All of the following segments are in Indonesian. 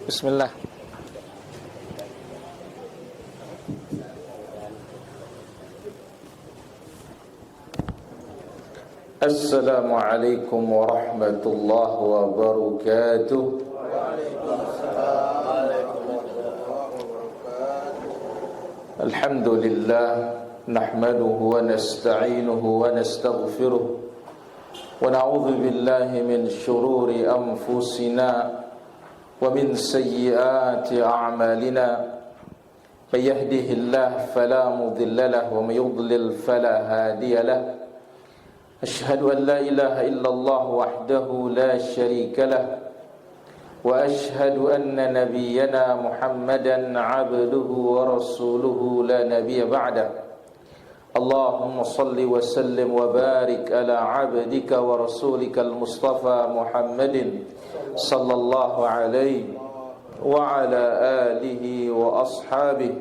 Bismillah. Assalamualaikum warahmatullahi wabarakatuh. Alhamdulillah, nahmaduhu wa nasta'inuhu wa nastaghfiruh wa na'udzu billahi min shururi anfusina wa min sayyiati a'malina. May yahdihillahu fala mudilla lahu wa may yudlil fala hadiya lahu. Ashhadu an la ilaha illallah wahdahu la syarika lah wa ashhadu anna nabiyyana Muhammadan abduhu wa rasuluhu la nabiyya ba'da. Allahumma salli wa sallim wa barik ala abdika wa rasulika al-Mustafa Muhammadin sallallahu alaihi wa ala alihi wa ashabihi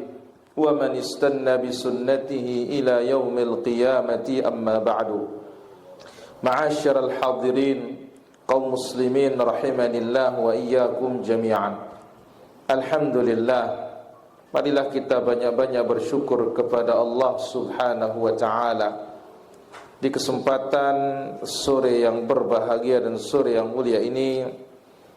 wa man istanna bi sunnatihi ila yaumil qiyamati, amma ba'du. Ma'asyiral hadirin, kaum muslimin rahimanillah wa iyyakum jami'an. Alhamdulillah, marilah kita banyak-banyak bersyukur kepada Allah Subhanahu wa taala. Di kesempatan sore yang berbahagia dan sore yang mulia ini,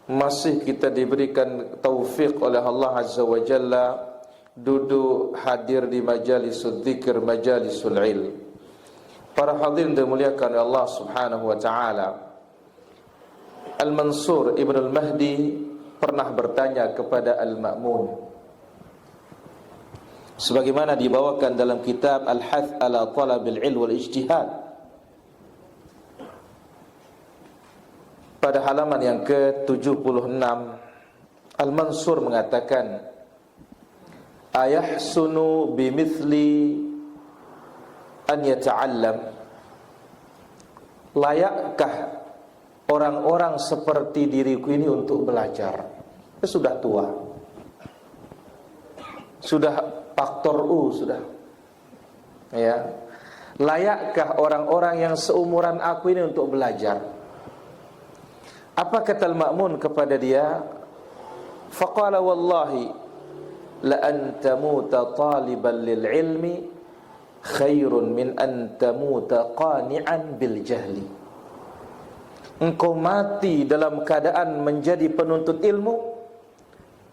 masih kita diberikan taufik oleh Allah Azza wa Jalla duduk hadir di majalisul dzikir, majalisul ilm. Para hadirin dimuliakan oleh Allah Subhanahu wa taala, Al-Mansur Ibn Al-Mahdi pernah bertanya kepada Al-Ma'mun, sebagaimana dibawakan dalam kitab Al-Hath ala Talabil Ilm wal Ijtihad, pada halaman yang ke-76. Al-Mansur mengatakan, ayahsunu bimithli an yata'allam, layakkah orang-orang seperti diriku ini untuk belajar? Sudah tua, sudah faktor U, sudah ya. Layakkah orang-orang yang seumuran aku ini untuk belajar? Apa kata Al-Ma'mun kepada dia? Faqala wallahi la an tamuta taliban lil ilmi khairun min an tamuta qani'an bil jahli. Engkau mati dalam keadaan menjadi penuntut ilmu,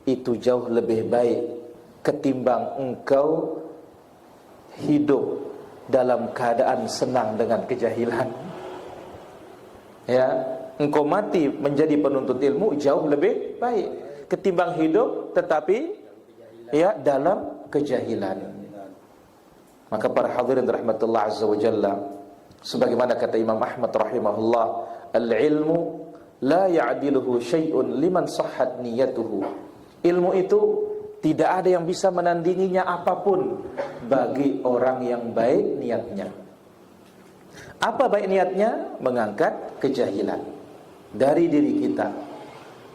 itu jauh lebih baik ketimbang engkau hidup dalam keadaan senang dengan kejahilan. Ya, engkau mati menjadi penuntut ilmu jauh lebih baik ketimbang hidup tetapi ya dalam kejahilan. Maka para hadirin rahmatullah azza wa jalla, sebagaimana kata Imam Ahmad rahimahullah, al-ilmu la ya'diluhu syai'un liman sahhat niyatuhu. Ilmu itu tidak ada yang bisa menandinginya apapun bagi orang yang baik niatnya. Apa baik niatnya? Mengangkat kejahilan dari diri kita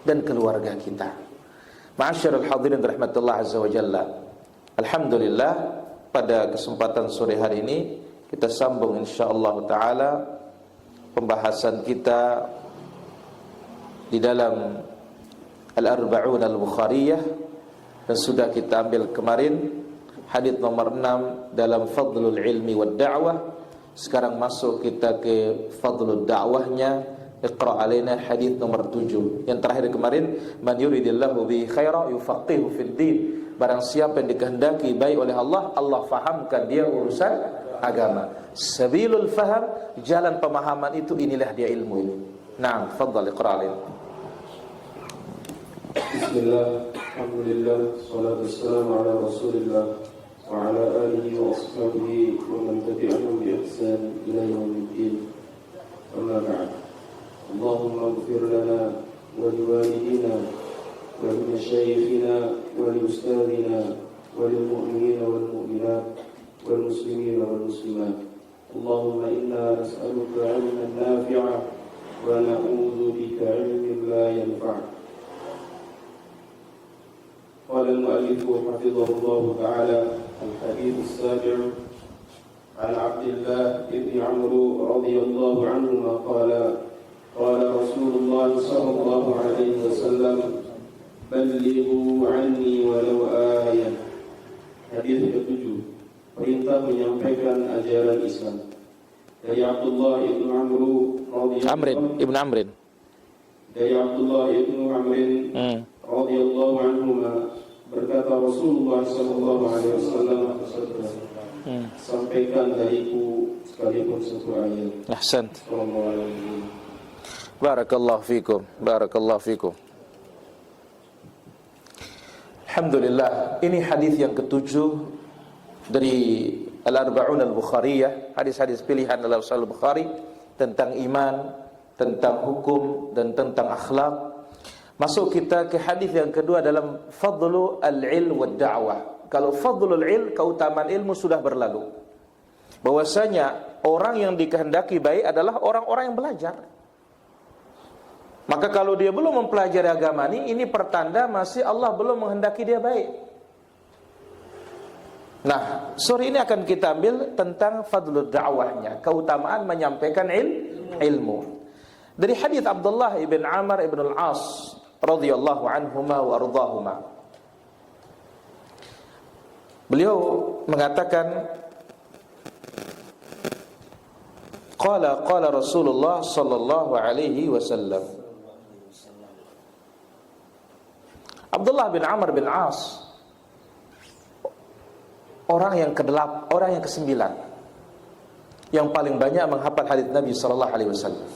dan keluarga kita. Ma'asyiral hadirin rahmatullah azza wa jalla, alhamdulillah, pada kesempatan sore hari ini kita sambung insyaallah taala pembahasan kita di dalam Al-Arba'un Al-Bukhariyah, dan sudah kita ambil kemarin hadis nomor 6 dalam Fadlul Ilmi wad Da'wah. Sekarang masuk kita ke Fadlul Da'wahnya. Iqra' alaina hadis nomor 7. Yang terakhir kemarin, man yuridillahu bihi khaira yufaqihu fid din. Barang siapa yang dikehendaki baik oleh Allah, Allah fahamkan dia urusan agama. Sabilul faham, jalan pemahaman itu, inilah dia ilmu ini. Naam, fadhal iqra' alaina. Bismillah, alhamdulillah, salatu wassalamu ala Rasulillah wa ala alihi wa ashabihi wa man tabi'ahum bi ihsan ila yaumiddin. Amma ba'd. Allahumma ighfir lana wa liwalidina wa limashayikhina wa liustadina wa lilmu'minina wal mu'minat wal muslimina wal muslimat. Allahumma inna nas'aluka 'ilman nafi'a wa na'udzu bika 'ilmin la ينفع. قال المؤلف حفظه الله تعالى: الحديث السابع عن عبد الله بن عمرو رضي الله عنهما قال: قال رسول الله صلى الله عليه وسلم: بلغوا عني ولو آية. Hadis ke-7, perintah menyampaikan ajaran Islam. Dari Abdullah ibn Amru radhiyallahu Dari Abdullah ibn Amrin radhiyallahu anhuma berkata Rasulullah sallallahu alaihi wasallam bersabda, sampaikan dariku sekalipun satu ayat. Ahsant. Barakallahu fikum. Barakallahu fikum. Alhamdulillah, ini hadis yang ke-7 dari Al-Arba'un Al-Bukhariyah, hadis-hadis pilihan dalam Sahih Bukhari tentang iman, tentang hukum dan tentang akhlak. Masuk kita ke hadis yang kedua dalam fadlu al-ilm wa da'wah. Kalau fadlul ilm, keutamaan ilmu sudah berlalu. Bahwasanya orang yang dikehendaki baik adalah orang-orang yang belajar. Maka kalau dia belum mempelajari agama ini pertanda masih Allah belum menghendaki dia baik. Nah, sore ini akan kita ambil tentang fadlul da'wahnya, keutamaan menyampaikan ilmu. Dari hadis Abdullah ibn Amr ibn al-As radhiyallahu anhuma wa ardahuma. Beliau mengatakan, qala Rasulullah sallallahu alaihi wasallam. Abdullah bin Amr bin As, orang yang ke-8, orang yang ke-9 yang paling banyak menghafal hadis Nabi sallallahu alaihi wasallam.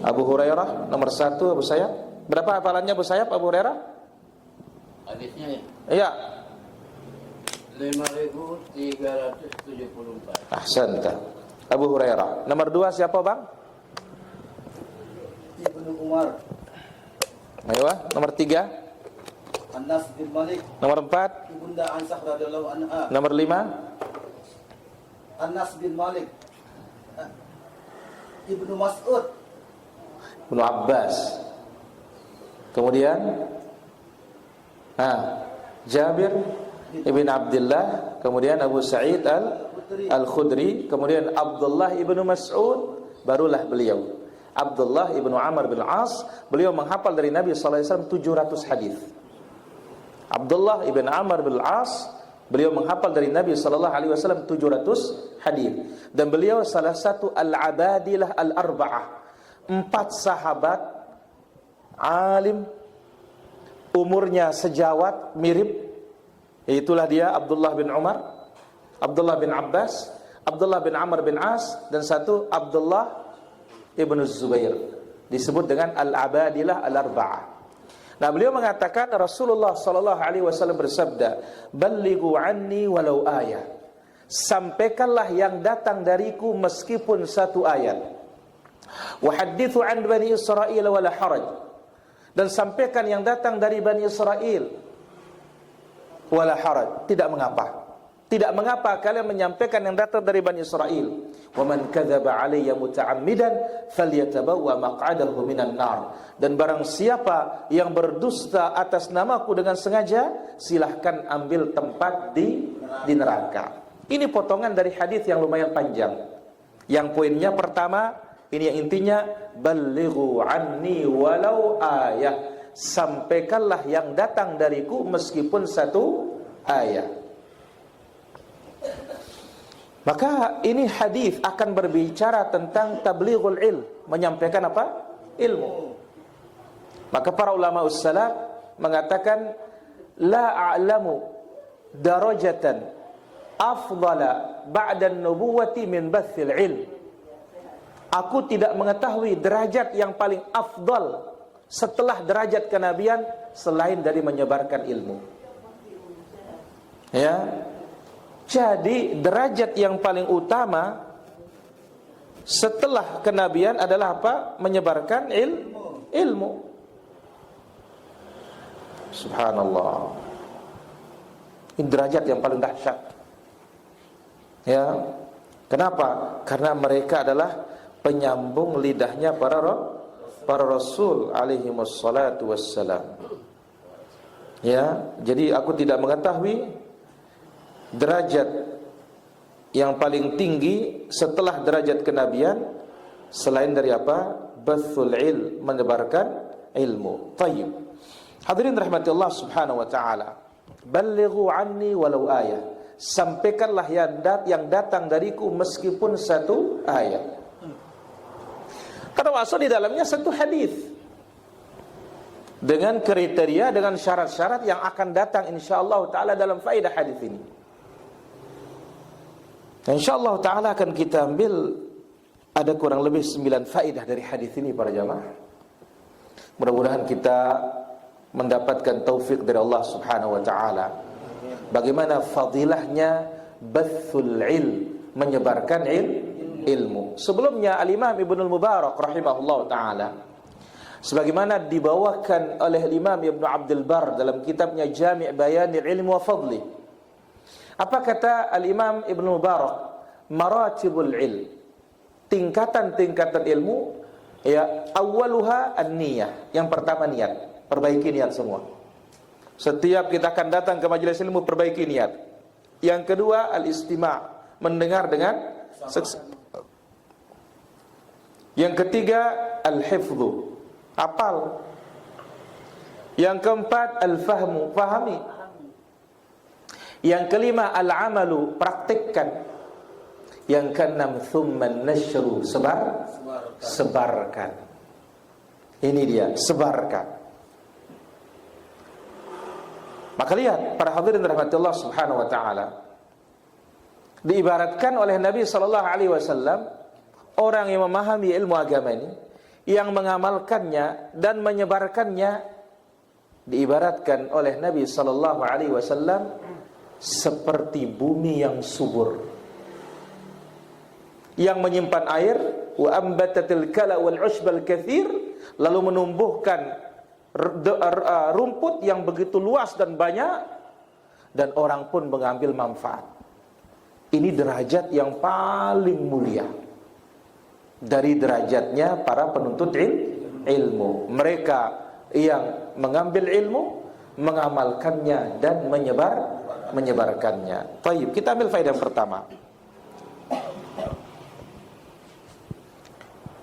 Abu Hurairah nomor 1, Abu Sayyab. Berapa hafalannya Abu Sayyab, Abu Hurairah? Hadisnya ya? Iya. 5.374. Ahsanta. Abu Hurairah. Nomor 2 siapa, Bang? Ibnu Umar. Ayo, nomor 3. Anas bin Malik. Nomor 4. Ibunda Ansah radhiyallahu anha. Nomor 5. Anas bin Malik. Ibnu Mas'ud. Ibnu Abbas. Kemudian Jabir ibn Abdullah, kemudian Abu Sa'id al-Khudri, kemudian Abdullah ibn Mas'ud, barulah beliau Abdullah ibn Amr bin As. Beliau menghafal dari Nabi sallallahu alaihi wasallam 700 hadis. Abdullah ibn Amr bin As, beliau menghafal dari Nabi sallallahu alaihi wasallam 700 hadis. Dan beliau salah satu al-abadilah al-arba'ah, 4 sahabat alim, umurnya sejawat, mirip. Itulah dia Abdullah bin Umar, Abdullah bin Abbas, Abdullah bin Amr bin As, dan satu Abdullah ibn Zubair, disebut dengan al-abadilah al-arba'ah. Nah, beliau mengatakan Rasulullah sallallahu alaihi wasallam bersabda, "Ballighu anni walau ayah." Sampaikanlah yang datang dariku meskipun 1 ayat. Wa hadithu an bani Israil wala haraj. Dan sampaikan yang datang dari Bani Israel wala haraj, tidak mengapa. Tidak mengapa kalian menyampaikan yang datang dari Bani Israel. Wa man kadzaba alayya muta'ammidan falyatabawwa maq'adahu minan nar. Dan barang siapa yang berdusta atas namaku dengan sengaja, silahkan ambil tempat di neraka. Ini potongan dari hadis yang lumayan panjang. Yang poinnya pertama, ini yang intinya, ballighu anni walau ayah. Sampaikanlah yang datang dariku meskipun 1 ayat. Maka ini hadis akan berbicara tentang tablighul ilm, menyampaikan apa? Ilmu. Maka para ulama ussalaf mengatakan, la a'lamu darajatan afdala ba'da an-nubuwati min bathil ilm. Aku tidak mengetahui derajat yang paling afdal setelah derajat kenabian selain dari menyebarkan ilmu. Ya. Jadi derajat yang paling utama setelah kenabian adalah apa? Menyebarkan ilmu. Subhanallah. Ini derajat yang paling dahsyat. Ya. Kenapa? Karena mereka adalah penyambung lidahnya para para rasul alaihi wassalatu wassalam. Ya, jadi aku tidak mengetahui derajat yang paling tinggi setelah derajat kenabian selain dari apa? Bathul ilm, menyebarkan ilmu. Tayyib. Hadirin rahmati Allah subhanahu wa ta'ala, ballighu anni walau ayah, sampaikanlah yang datang dariku meskipun satu ayat. Termasuk di dalamnya satu hadis dengan kriteria, dengan syarat-syarat yang akan datang insyaallah ta'ala dalam faedah hadis ini. Insyaallah ta'ala akan kita ambil ada kurang lebih 9 faedah dari hadis ini para jamaah. Mudah-mudahan kita mendapatkan taufik dari Allah subhanahu wa ta'ala. Bagaimana fadilahnya bathul ilm, menyebarkan ilmu. Sebelumnya Al-Imam Ibnul Mubarak rahimahullah ta'ala, sebagaimana dibawakan oleh Imam Ibnu Abdul Bar dalam kitabnya Jami' Bayanil Ilm wa Fadli. Apa kata Al-Imam Ibnu Mubarak? Maratibul ilm, tingkatan-tingkatan ilmu, ya, awwaluha an-niyah. Yang pertama niat, perbaiki niat semua. Setiap kita akan datang ke majelis ilmu, perbaiki niat. Yang kedua al-istima', mendengar dengan yang ketiga al-hifdhu, hafal. Yang keempat al-fahmu, fahami. Yang kelima al-amalu, praktikkan. Yang keenam thumma an-nashru, sebarkan. Ini dia, sebarkan. Maka lihat para hadirin rahmatullah subhanahu wa ta'ala, diibaratkan oleh Nabi sallallahu alaihi wasallam orang yang memahami ilmu agama ini, yang mengamalkannya dan menyebarkannya, diibaratkan oleh Nabi sallallahu alaihi wasallam seperti bumi yang subur, yang menyimpan air, wa ambatatil kala wal ushbal katsir, lalu menumbuhkan rumput yang begitu luas dan banyak, dan orang pun mengambil manfaat. Ini derajat yang paling mulia dari derajatnya para penuntut ilmu. Mereka yang mengambil ilmu, mengamalkannya dan menyebarkannya. Baik, kita ambil faedah yang pertama.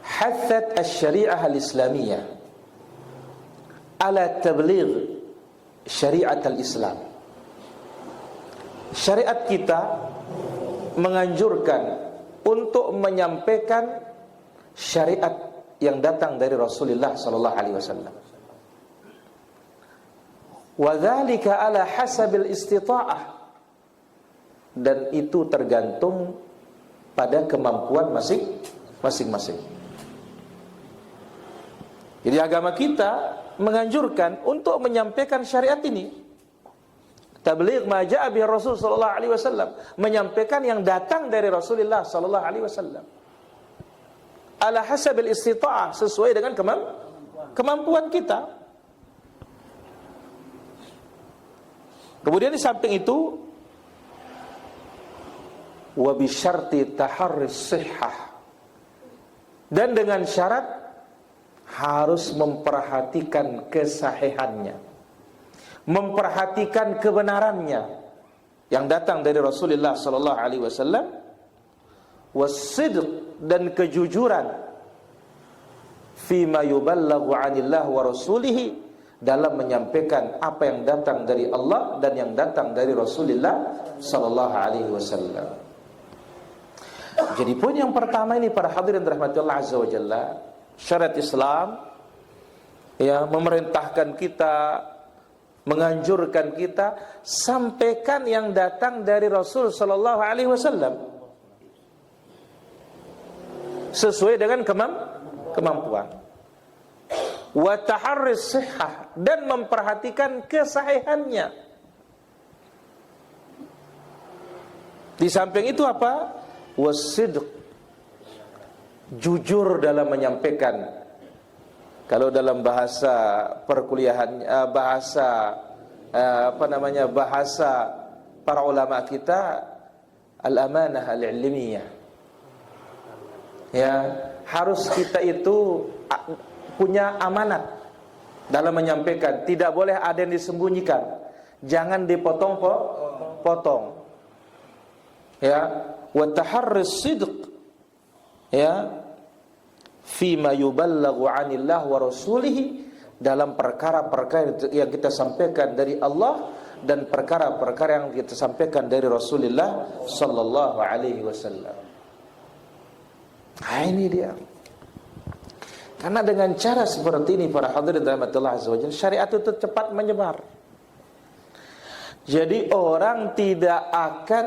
Hathat asy-syari'ah al-islamiyah ala tabligh syariat al-Islam. Syariat kita menganjurkan untuk menyampaikan syariat yang datang dari Rasulullah sallallahu alaihi wasallam. Wa dzalika ala hasabil istita'ah, dan itu tergantung pada kemampuan masing-masing. Jadi agama kita menganjurkan untuk menyampaikan syariat ini. Tabligh ma ja'a bihi Rasul sallallahu alaihi wasallam, menyampaikan yang datang dari Rasulullah sallallahu alaihi wasallam. Ala hasabil istita'ah, sesuai dengan kemampuan kita. Kemudian di samping itu, wa bi syarti taharris sihhah, dan dengan syarat harus memperhatikan kesahihannya, memperhatikan kebenarannya yang datang dari Rasulullah sallallahu alaihi wasallam, wasidq, dan kejujuran, fima yubalaghu 'anillah wa rasulih, dalam menyampaikan apa yang datang dari Allah dan yang datang dari Rasulullah sallallahu alaihi wasallam. Jadi poin yang pertama ini para hadirin rahmatullah azza wa jalla, syariat Islam ya memerintahkan kita, menganjurkan kita sampaikan yang datang dari Rasul sallallahu alaihi wasallam sesuai dengan kemampuan. Wa taharris sihhah, dan memperhatikan kesahihannya. Di samping itu apa? Wasidq, jujur dalam menyampaikan. Kalau dalam bahasa perkuliahan, bahasa para ulama kita, al-amanah al-ilmiyah. Ya, harus kita itu punya amanat dalam menyampaikan. Tidak boleh ada yang disembunyikan. Jangan dipotong-potong. Ya, wa taharris sidq. Ya, fima yuballagu 'anillah wa rasulih, dalam perkara-perkara yang kita sampaikan dari Allah dan perkara-perkara yang kita sampaikan dari Rasulullah sallallahu alaihi wasallam. Nah, ini dia. Karena dengan cara seperti ini para hadirin rahmatullah azza wajalla, syariat itu cepat menyebar. Jadi orang tidak akan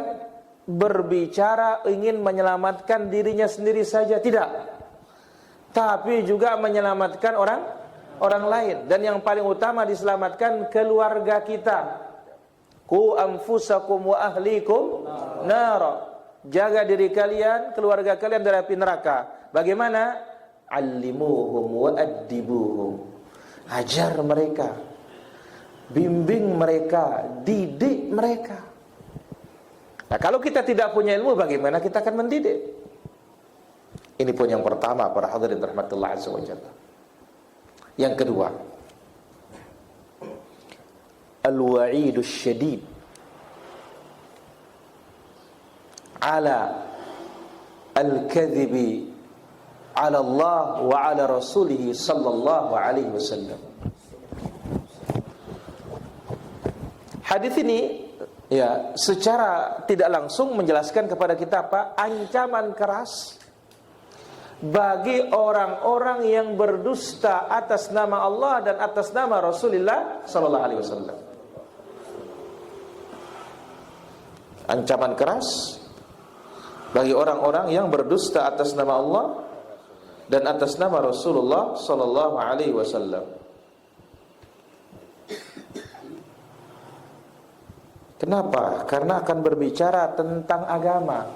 berbicara ingin menyelamatkan dirinya sendiri saja, tidak. Tapi juga menyelamatkan orang lain. Dan yang paling utama diselamatkan keluarga kita. Qu anfusakum wa ahlikum nara. Jaga diri kalian, keluarga kalian dari api neraka. Bagaimana? Allimuhum wa addibuhum. Ajar mereka, bimbing mereka, didik mereka. Nah, kalau kita tidak punya ilmu, bagaimana kita akan mendidik? Ini pun yang pertama para hadirin rahmatullah azza wajalla. Yang kedua, al-wa'idus syadid ala al-kadhibi ala Allah wa ala rasulih sallallahu alaihi wasallam. Hadis ini ya secara tidak langsung menjelaskan kepada kita apa? Ancaman keras bagi orang-orang yang berdusta atas nama Allah dan atas nama Rasulullah sallallahu alaihi wasallam. Ancaman keras bagi orang-orang yang berdusta atas nama Allah dan atas nama Rasulullah sallallahu alaihi wasallam. Kenapa? Karena akan berbicara tentang agama.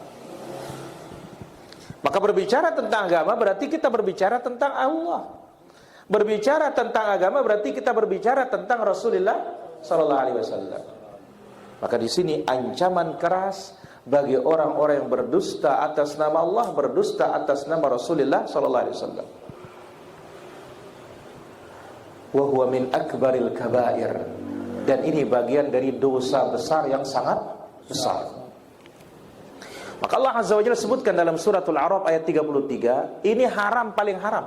Maka berbicara tentang agama berarti kita berbicara tentang Allah. Berbicara tentang agama berarti kita berbicara tentang Rasulullah sallallahu alaihi wasallam. Maka di sini ancaman keras bagi orang-orang yang berdusta atas nama Allah, berdusta atas nama Rasulullah sallallahu alaihi wasallam. Wa huwa min akbaril kabair. Dan ini bagian dari dosa besar yang sangat besar. Maka Allah azza wa jalla sebutkan dalam suratul A'raf ayat 33, ini haram paling haram.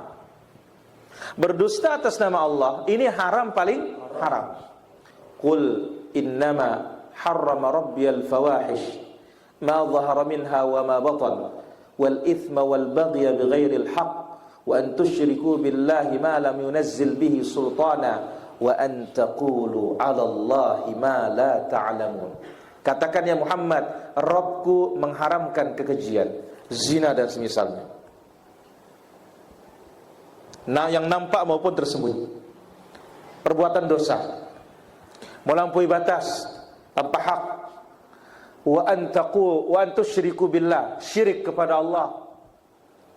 Berdusta atas nama Allah, ini haram paling haram. Qul innama harrama rabbiyal fawahish ma dhahara minha wa ma batan wal ithma wal baghya bighairil haqq wa an tusyriku billahi ma lam yunazzil bihi sultana wa an taqulu 'ala Allahi ma la ta'lamun. Katakan ya Muhammad, Rabbku mengharamkan kekejian, zina dan semisalnya. Nah, yang nampak maupun tersembunyi. Perbuatan dosa, melampaui batas tanpa hak. Wa an tusyriku billah, syirik kepada Allah.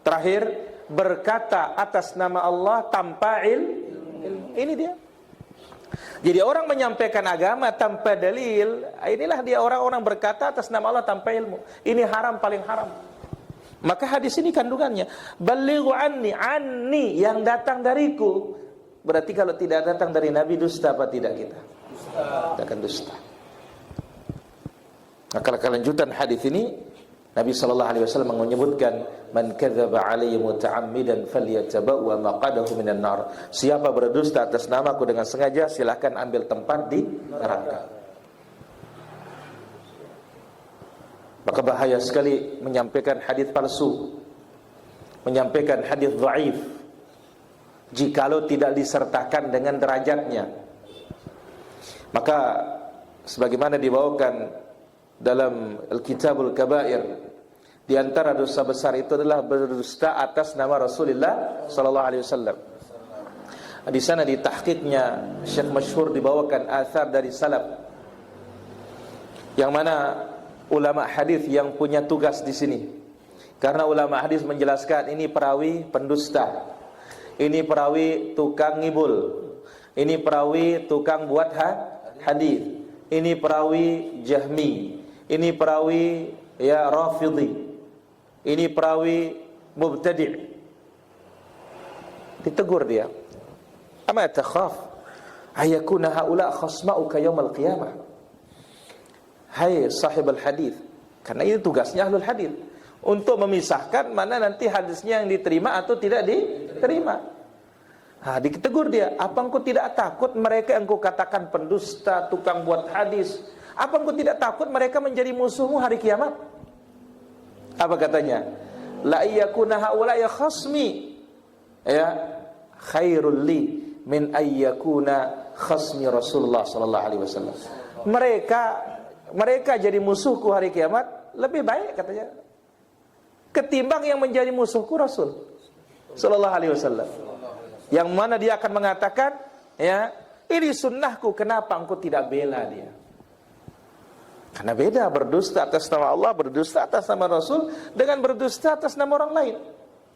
Terakhir, berkata atas nama Allah tanpa ilmu. Ini dia. Jadi orang menyampaikan agama tanpa dalil, inilah dia orang-orang berkata atas nama Allah tanpa ilmu. Ini haram paling haram. Maka hadis ini kandungannya, balighu anni yang datang dariku. Berarti kalau tidak datang dari Nabi, dusta apa tidak kita? Dusta. Kita akan dusta. Maka kelanjutan hadis ini, Nabi sallallahu alaihi wasallam menyebutkan, man kadzdzaba alayya muta'ammidan falyatabawwa maq'adahu minan nar. Siapa berdusta atas namaku dengan sengaja, silakan ambil tempat di neraka. Maka bahaya sekali menyampaikan hadis palsu, menyampaikan hadis dhaif jikalau tidak disertakan dengan derajatnya. Maka sebagaimana dibawakan dalam Al-Kitabul Kabair, di antara dosa besar itu adalah berdusta atas nama Rasulullah sallallahu alaihi wasallam. Di sana di tahqiqnya Syekh masyhur dibawakan athar dari salaf, yang mana ulama hadis yang punya tugas di sini. Karena ulama hadis menjelaskan ini perawi pendusta, ini perawi tukang ngibul, ini perawi tukang buat hadis, ini perawi Jahmi, ini perawi ya Rafidhi, ini perawi mubtadi'. Ditegur dia, ama takhaf ayakuna haula khasma'uka yaumil qiyamah. Hai sahibul hadis, karena ini tugasnya ahlul hadis untuk memisahkan mana nanti hadisnya yang diterima atau tidak diterima. Ditegur dia, apa engkau tidak takut mereka yang engkau katakan pendusta, tukang buat hadis, apa engkau tidak takut mereka menjadi musuhmu hari kiamat? Apa katanya? La iyakuna haula ya khasmi, ya khairul li min ayyakuna khasmi Rasulullah sallallahu alaihi wasallam. Mereka jadi musuhku hari kiamat lebih baik katanya ketimbang yang menjadi musuhku Rasul sallallahu alaihi wasallam. Yang mana dia akan mengatakan, ya, ini sunnahku, kenapa engkau tidak bela dia? Karena beda berdusta atas nama Allah, berdusta atas nama Rasul dengan berdusta atas nama orang lain.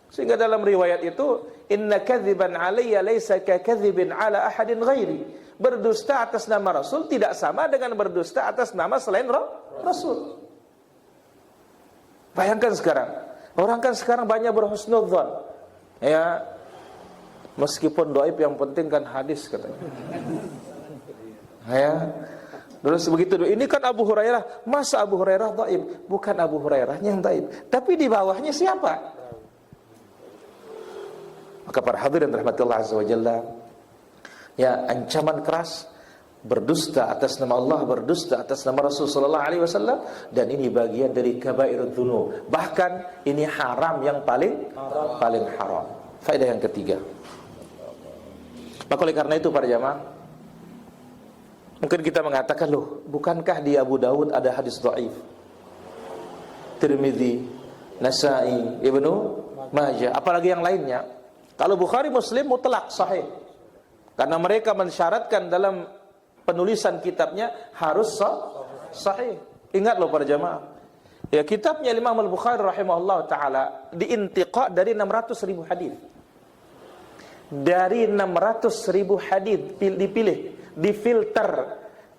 Sehingga dalam riwayat itu, inna kadziban alayya laysa ka kadzibin ala ahadin ghairi. Berdusta atas nama Rasul tidak sama dengan berdusta atas nama selain Rasul. Bayangkan sekarang, orang kan sekarang banyak berhusnudzon, ya, meskipun dhaif yang penting kan hadis katanya. Ya. Terus begitu, ini kan Abu Hurairah, masa Abu Hurairah dhaif? Bukan Abu Hurairah yang dhaif, tapi di bawahnya siapa? Maka para hadirin rahmatullah azza wa jalla, ya, ancaman keras berdusta atas nama Allah, berdusta atas nama Rasul sallallahu alaihi wasallam, dan ini bagian dari kabairudz dzunub. Bahkan ini haram yang paling haram. Faedah yang ketiga. Maka oleh karena itu para jamaah, mungkin kita mengatakan, loh, bukankah di Abu Dawud ada hadis dhaif? Tirmidzi, Nasa'i, Ibnu Majah, apalagi yang lainnya. Kalau Bukhari Muslim mutlak sahih. Karena mereka mensyaratkan dalam penulisan kitabnya harus sahih. Ingat loh para jamaah, ya, kitabnya Imam Al-Bukhari rahimahullah taala diintiqa dari 600.000 hadis. Dari 600.000 hadis dipilih, difilter,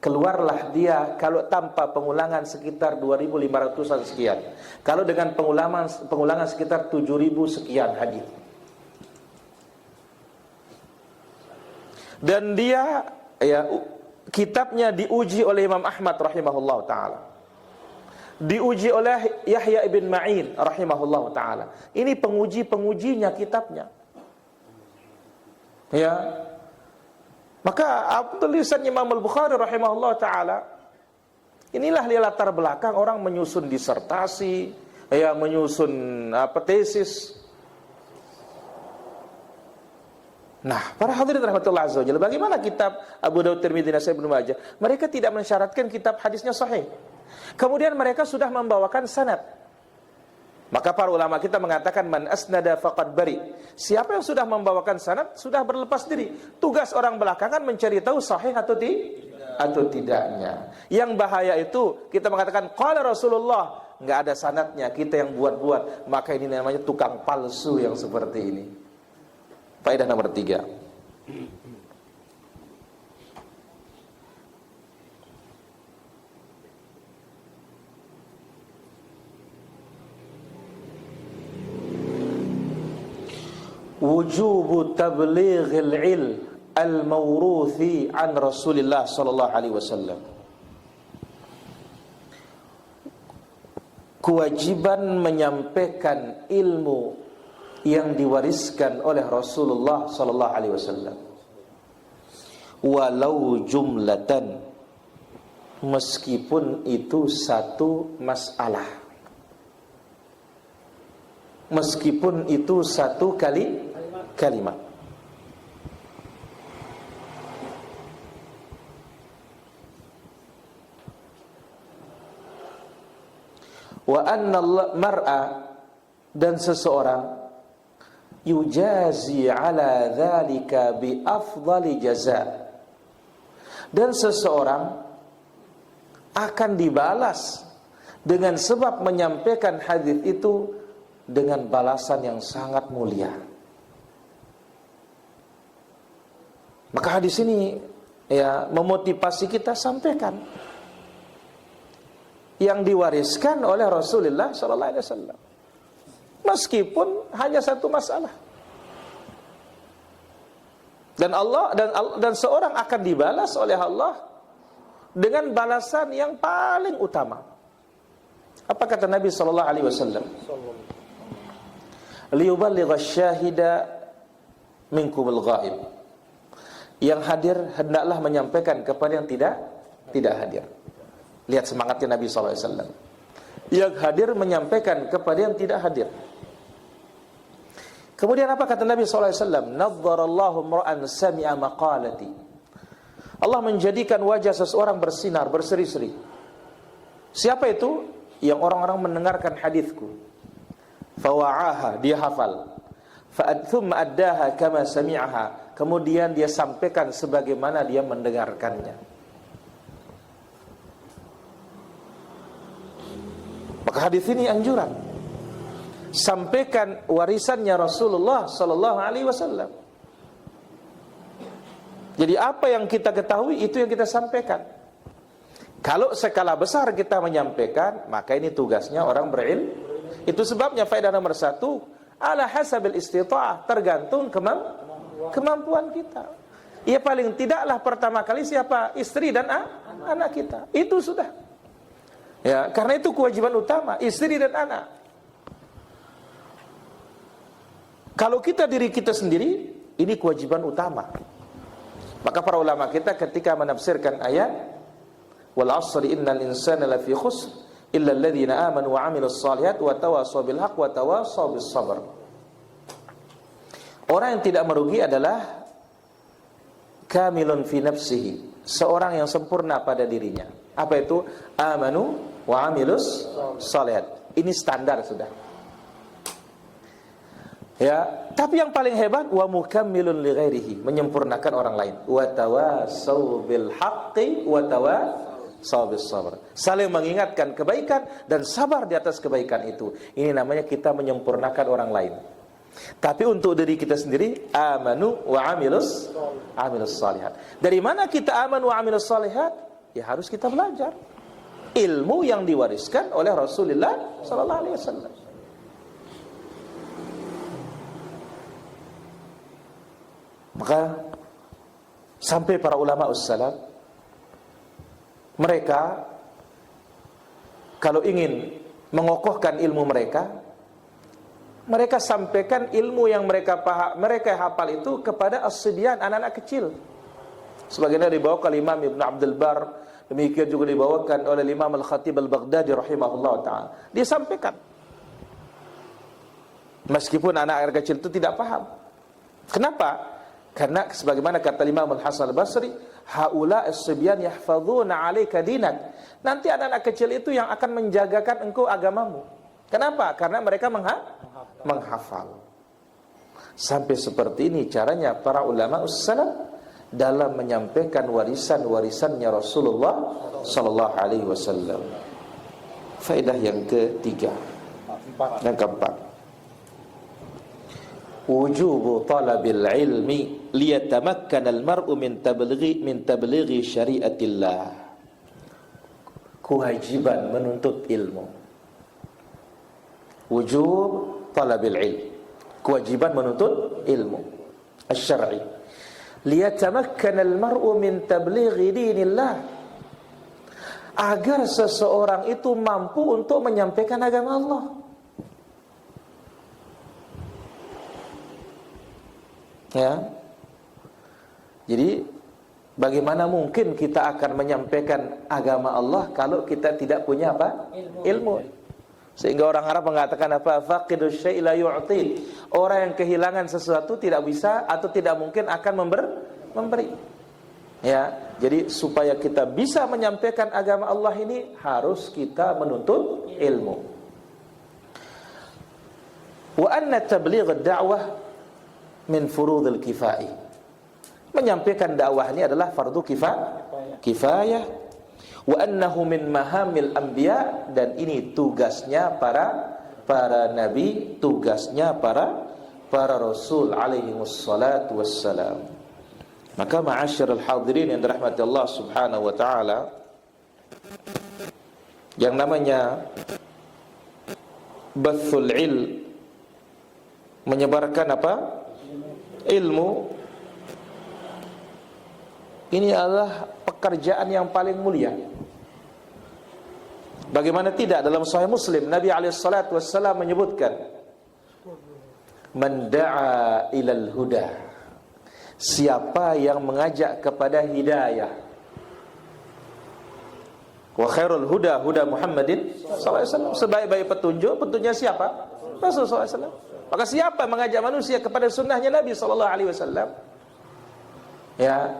keluarlah dia kalau tanpa pengulangan sekitar 2.500-an sekian. Kalau dengan pengulangan sekitar 7.000 sekian hadis. Dan dia, ya, kitabnya diuji oleh Imam Ahmad rahimahullah taala, diuji oleh Yahya ibn Ma'in rahimahullah taala. Ini pengujinya kitabnya, ya. Maka tulisan Imam Al-Bukhari rahimahullah taala, inilah dia latar belakang orang menyusun disertasi, ya, menyusun tesis. Nah, para hadirin rahmatullah azza wajalla, bagaimana kitab Abu Dawud, Tirmidzi, Nasa'i, Ibnu Majah? Mereka tidak mensyaratkan kitab hadisnya sahih. Kemudian mereka sudah membawakan sanad. Maka para ulama kita mengatakan man asnada faqad bari. Siapa yang sudah membawakan sanad sudah berlepas diri. Tugas orang belakangan mencari tahu sahih atau tidaknya. Yang bahaya itu kita mengatakan qala Rasulullah, enggak ada sanadnya, kita yang buat-buat. Maka ini namanya tukang palsu yang seperti ini. Faedah nomor 3. Wujubu tablighil ilm al-mawruthi an Rasulillah sallallahu alaihi wasallam. Kewajiban menyampaikan ilmu yang diwariskan oleh Rasulullah sallallahu alaihi wasallam, walau jumlatan, meskipun itu satu masalah, meskipun itu satu kalimat. Wa anna mar'a, dan seseorang yujazi ala dzalika bi afdali jaza, dan seseorang akan dibalas dengan sebab menyampaikan hadis itu dengan balasan yang sangat mulia. Maka hadis ini, ya, memotivasi kita sampaikan yang diwariskan oleh Rasulullah sallallahu alaihi wasallam. Meskipun hanya satu masalah. Dan seorang akan dibalas oleh Allah dengan balasan yang paling utama. Apa kata Nabi sallallahu alaihi wasallam? Liyuballighash syahida minkumul ghaib. Yang hadir hendaklah menyampaikan kepada yang tidak hadir. Lihat semangatnya Nabi sallallahu alaihi wasallam. Yang hadir menyampaikan kepada yang tidak hadir. Kemudian apa kata Nabi sallallahu alaihi wasallam? Nadharallahu mar'an sami'a maqalati. Allah menjadikan wajah seseorang bersinar, berseri-seri. Siapa itu? Yang orang-orang mendengarkan hadisku. Fawa'aha, dia hafal. Thumma addaha kama sami'aha. Kemudian dia sampaikan sebagaimana dia mendengarkannya. Maka hadis ini anjuran. Sampaikan warisannya Rasulullah sallallahu alaihi wasallam. Jadi apa yang kita ketahui itu yang kita sampaikan. Kalau skala besar kita menyampaikan, maka ini tugasnya orang berilmu. Itu sebabnya faedah nomor 1, ala hasabil istita'ah, tergantung kemampuan kita. Ya paling tidaklah pertama kali siapa? Istri dan anak kita. Itu sudah. Ya, karena itu kewajiban utama, istri dan anak. Kalau kita diri kita sendiri, ini kewajiban utama. Maka para ulama kita ketika menafsirkan ayat wal 'ashri innal insana lafi khusr illa alladhina amanu wa 'amilus shalihat wa tawassaw bil haqq wa tawassaw bis sabr. Orang yang tidak merugi adalah kamilun fi nafsihi, seorang yang sempurna pada dirinya. Apa itu? Amanu wa 'amilus shalihat. Ini standar sudah. Ya, tapi yang paling hebat wa mukammilun li ghairihi, menyempurnakan orang lain. Wa tawassaw bil haqqi wa tawassaw bis sabr. Saling mengingatkan kebaikan dan sabar di atas kebaikan itu. Ini namanya kita menyempurnakan orang lain. Tapi untuk diri kita sendiri, amanu wa amilus salihat. Dari mana kita amanu wa amilus salihat? Ya harus kita belajar ilmu yang diwariskan oleh Rasulullah sallallahu alaihi wasallam. Maka sampai para ulama ussalaf, mereka kalau ingin mengokohkan ilmu mereka sampaikan ilmu yang mereka hafal itu kepada as-sibyan, anak-anak kecil. Sebagaimana dibawakan Imam Ibn Abdul Bar, demikian juga dibawakan oleh Imam Al-Khatib Al-Baghdadi rahimahullah ta'ala. Dia sampaikan meskipun anak-anak kecil itu tidak paham. Kenapa? Karena sebagaimana kata Imam Al-Hasan Al-Basri, haula as-sibyan yahfazuna 'alaika dinak. Nanti anak-anak kecil itu yang akan menjagakan engkau agamamu. Kenapa? Karena mereka menghafal. Sampai seperti ini caranya para ulama ussalaf dalam menyampaikan warisan-warisannya Rasulullah sallallahu alaihi wasallam. Faedah yang ketiga. Yang keempat. Wujubu talabil ilmi liyatamakkana al-mar'u min tablighi syariatillah. Kewajiban menuntut ilmu. Wujub talabil ilm, kewajiban menuntut ilmu asy-syar'i. Liyatamakkana al-mar'u min tablighi dinillah, agar seseorang itu mampu untuk menyampaikan agama Allah. Ya. Jadi bagaimana mungkin kita akan menyampaikan agama Allah kalau kita tidak punya apa? Ilmu. Sehingga orang Arab mengatakan apa? Faqidus syai' la yu'ti. Orang yang kehilangan sesuatu tidak bisa atau tidak mungkin akan memberi. Ya, jadi supaya kita bisa menyampaikan agama Allah ini harus kita menuntut ilmu. Wa anna tabligh ad-da'wah min furudil kifayah. Menyampaikan dakwah ini adalah fardu kifayah. Wa annahu min mahamil anbiya, dan ini tugasnya para nabi, tugasnya para rasul alaihi wassalatu wassalam. Maka ma'asyiral hadirin yang dirahmati Allah Subhanahu wa taala, yang namanya bathul ilm, menyebarkan apa? Ilmu, Ini adalah pekerjaan yang paling mulia. Bagaimana tidak, dalam Sahih Muslim Nabi SAW menyebutkan, man da'a ilal huda, siapa yang mengajak kepada hidayah, wa khairul huda huda Muhammadin sallallahu alaihi wasallam, sebaik-baik petunjuknya siapa? Rasul sallallahu alaihi wasallam. Maka siapa mengajak manusia kepada sunnahnya Nabi sallallahu alaihi wasallam, ya,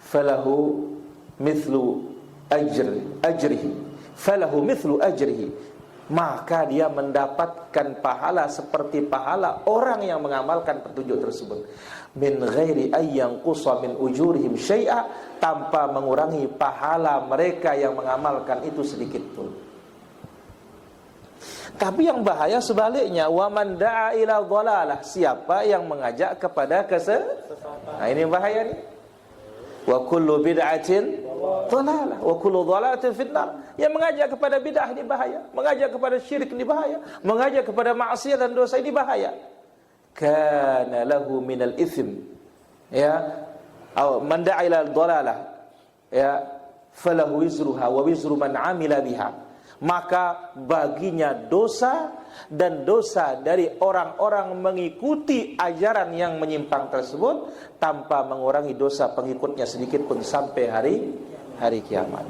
falahu mithlu ajrihi, falahu mithlu ajrihi, maka dia mendapatkan pahala seperti pahala orang yang mengamalkan petunjuk tersebut, min ghairi ayyan qusa min ujurihim syai'a, tanpa mengurangi pahala mereka yang mengamalkan itu sedikit pun. Tapi yang bahaya sebaliknya, wa man da'a ila dhalalah, siapa yang mengajak kepada kesesatan. Nah, ini bahaya nih. Wa kullu bid'atin dhalalah wa kullu dhalalatin finnar. Yang mengajak kepada bid'ah ini bahaya, mengajak kepada syirik ini bahaya, mengajak kepada maksiat dan dosa ini bahaya. Kana lahu minal itsm, ya, atau man da'a ila dhalalah, ya, falahu wizruha wa wizru man 'amila biha, maka baginya dosa dan dosa dari orang-orang mengikuti ajaran yang menyimpang tersebut, tanpa mengurangi dosa pengikutnya sedikit pun sampai hari kiamat.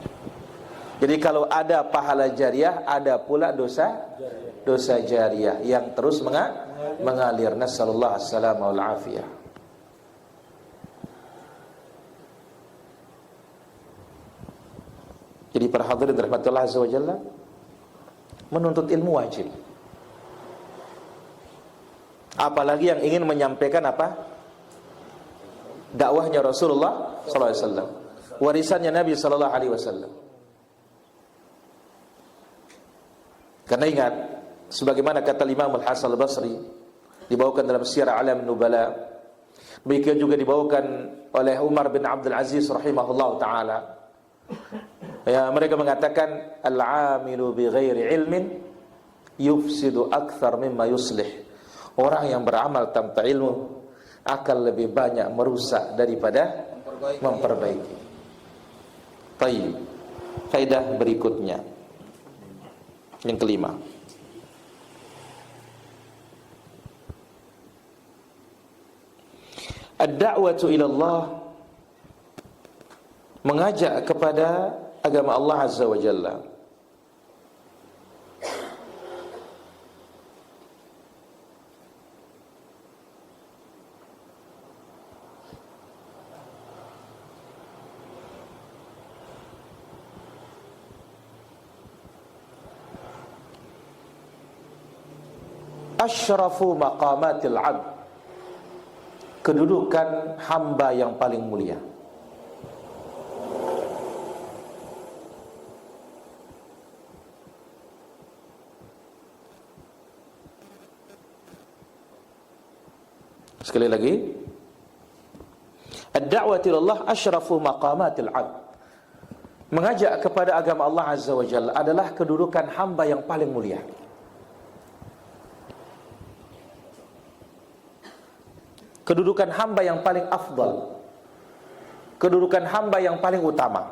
Jadi kalau ada pahala jariah, ada pula dosa jariah yang terus mengalir. Nasallallahu alaihi wasallam wal afiyah. Jadi para hadirin rahmatullah azza wa jalla, menuntut ilmu wajib. Apalagi yang ingin menyampaikan apa? Dakwahnya Rasulullah sallallahu alaihi wasallam, warisannya Nabi sallallahu alaihi wasallam. Karena ingat, sebagaimana kata Imam Al-Hasan Al-Basri, dibawakan dalam Syiar A'lam Nubala, begitu juga dibawakan oleh Umar bin Abdul Aziz rahimahullah taala. Ya, mereka mengatakan, al-'amilu bi ghairi ilmin yufsidu akthar mimma yuslih. Orang yang beramal tanpa ilmu akan lebih banyak merusak daripada memperbaiki. Baik. Faedah berikutnya, yang kelima, ad-da'watu ila Allah, mengajak kepada agama Allah azza wa jalla. Asyrafu maqamatil 'abd, kedudukan hamba yang paling mulia. Sekali lagi, ad-da'watu ilallah asyrafu maqamatil 'abd, mengajak kepada agama Allah azza wa jalla adalah kedudukan hamba yang paling mulia. Kedudukan hamba yang paling afdal, kedudukan hamba yang paling utama.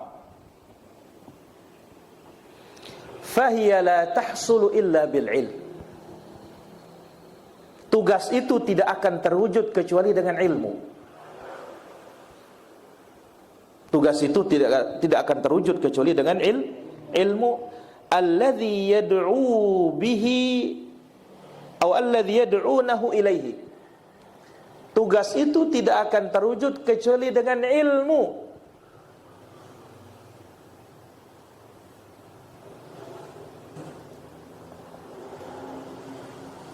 Fahiya la tahsulu illa bil ilm, tugas itu tidak akan terwujud kecuali dengan ilmu. Tugas itu tidak akan terwujud kecuali dengan ilmu. Alladhi yad'u bihi atau alladhi yad'unahu ilaihi, tugas itu tidak akan terwujud kecuali dengan ilmu.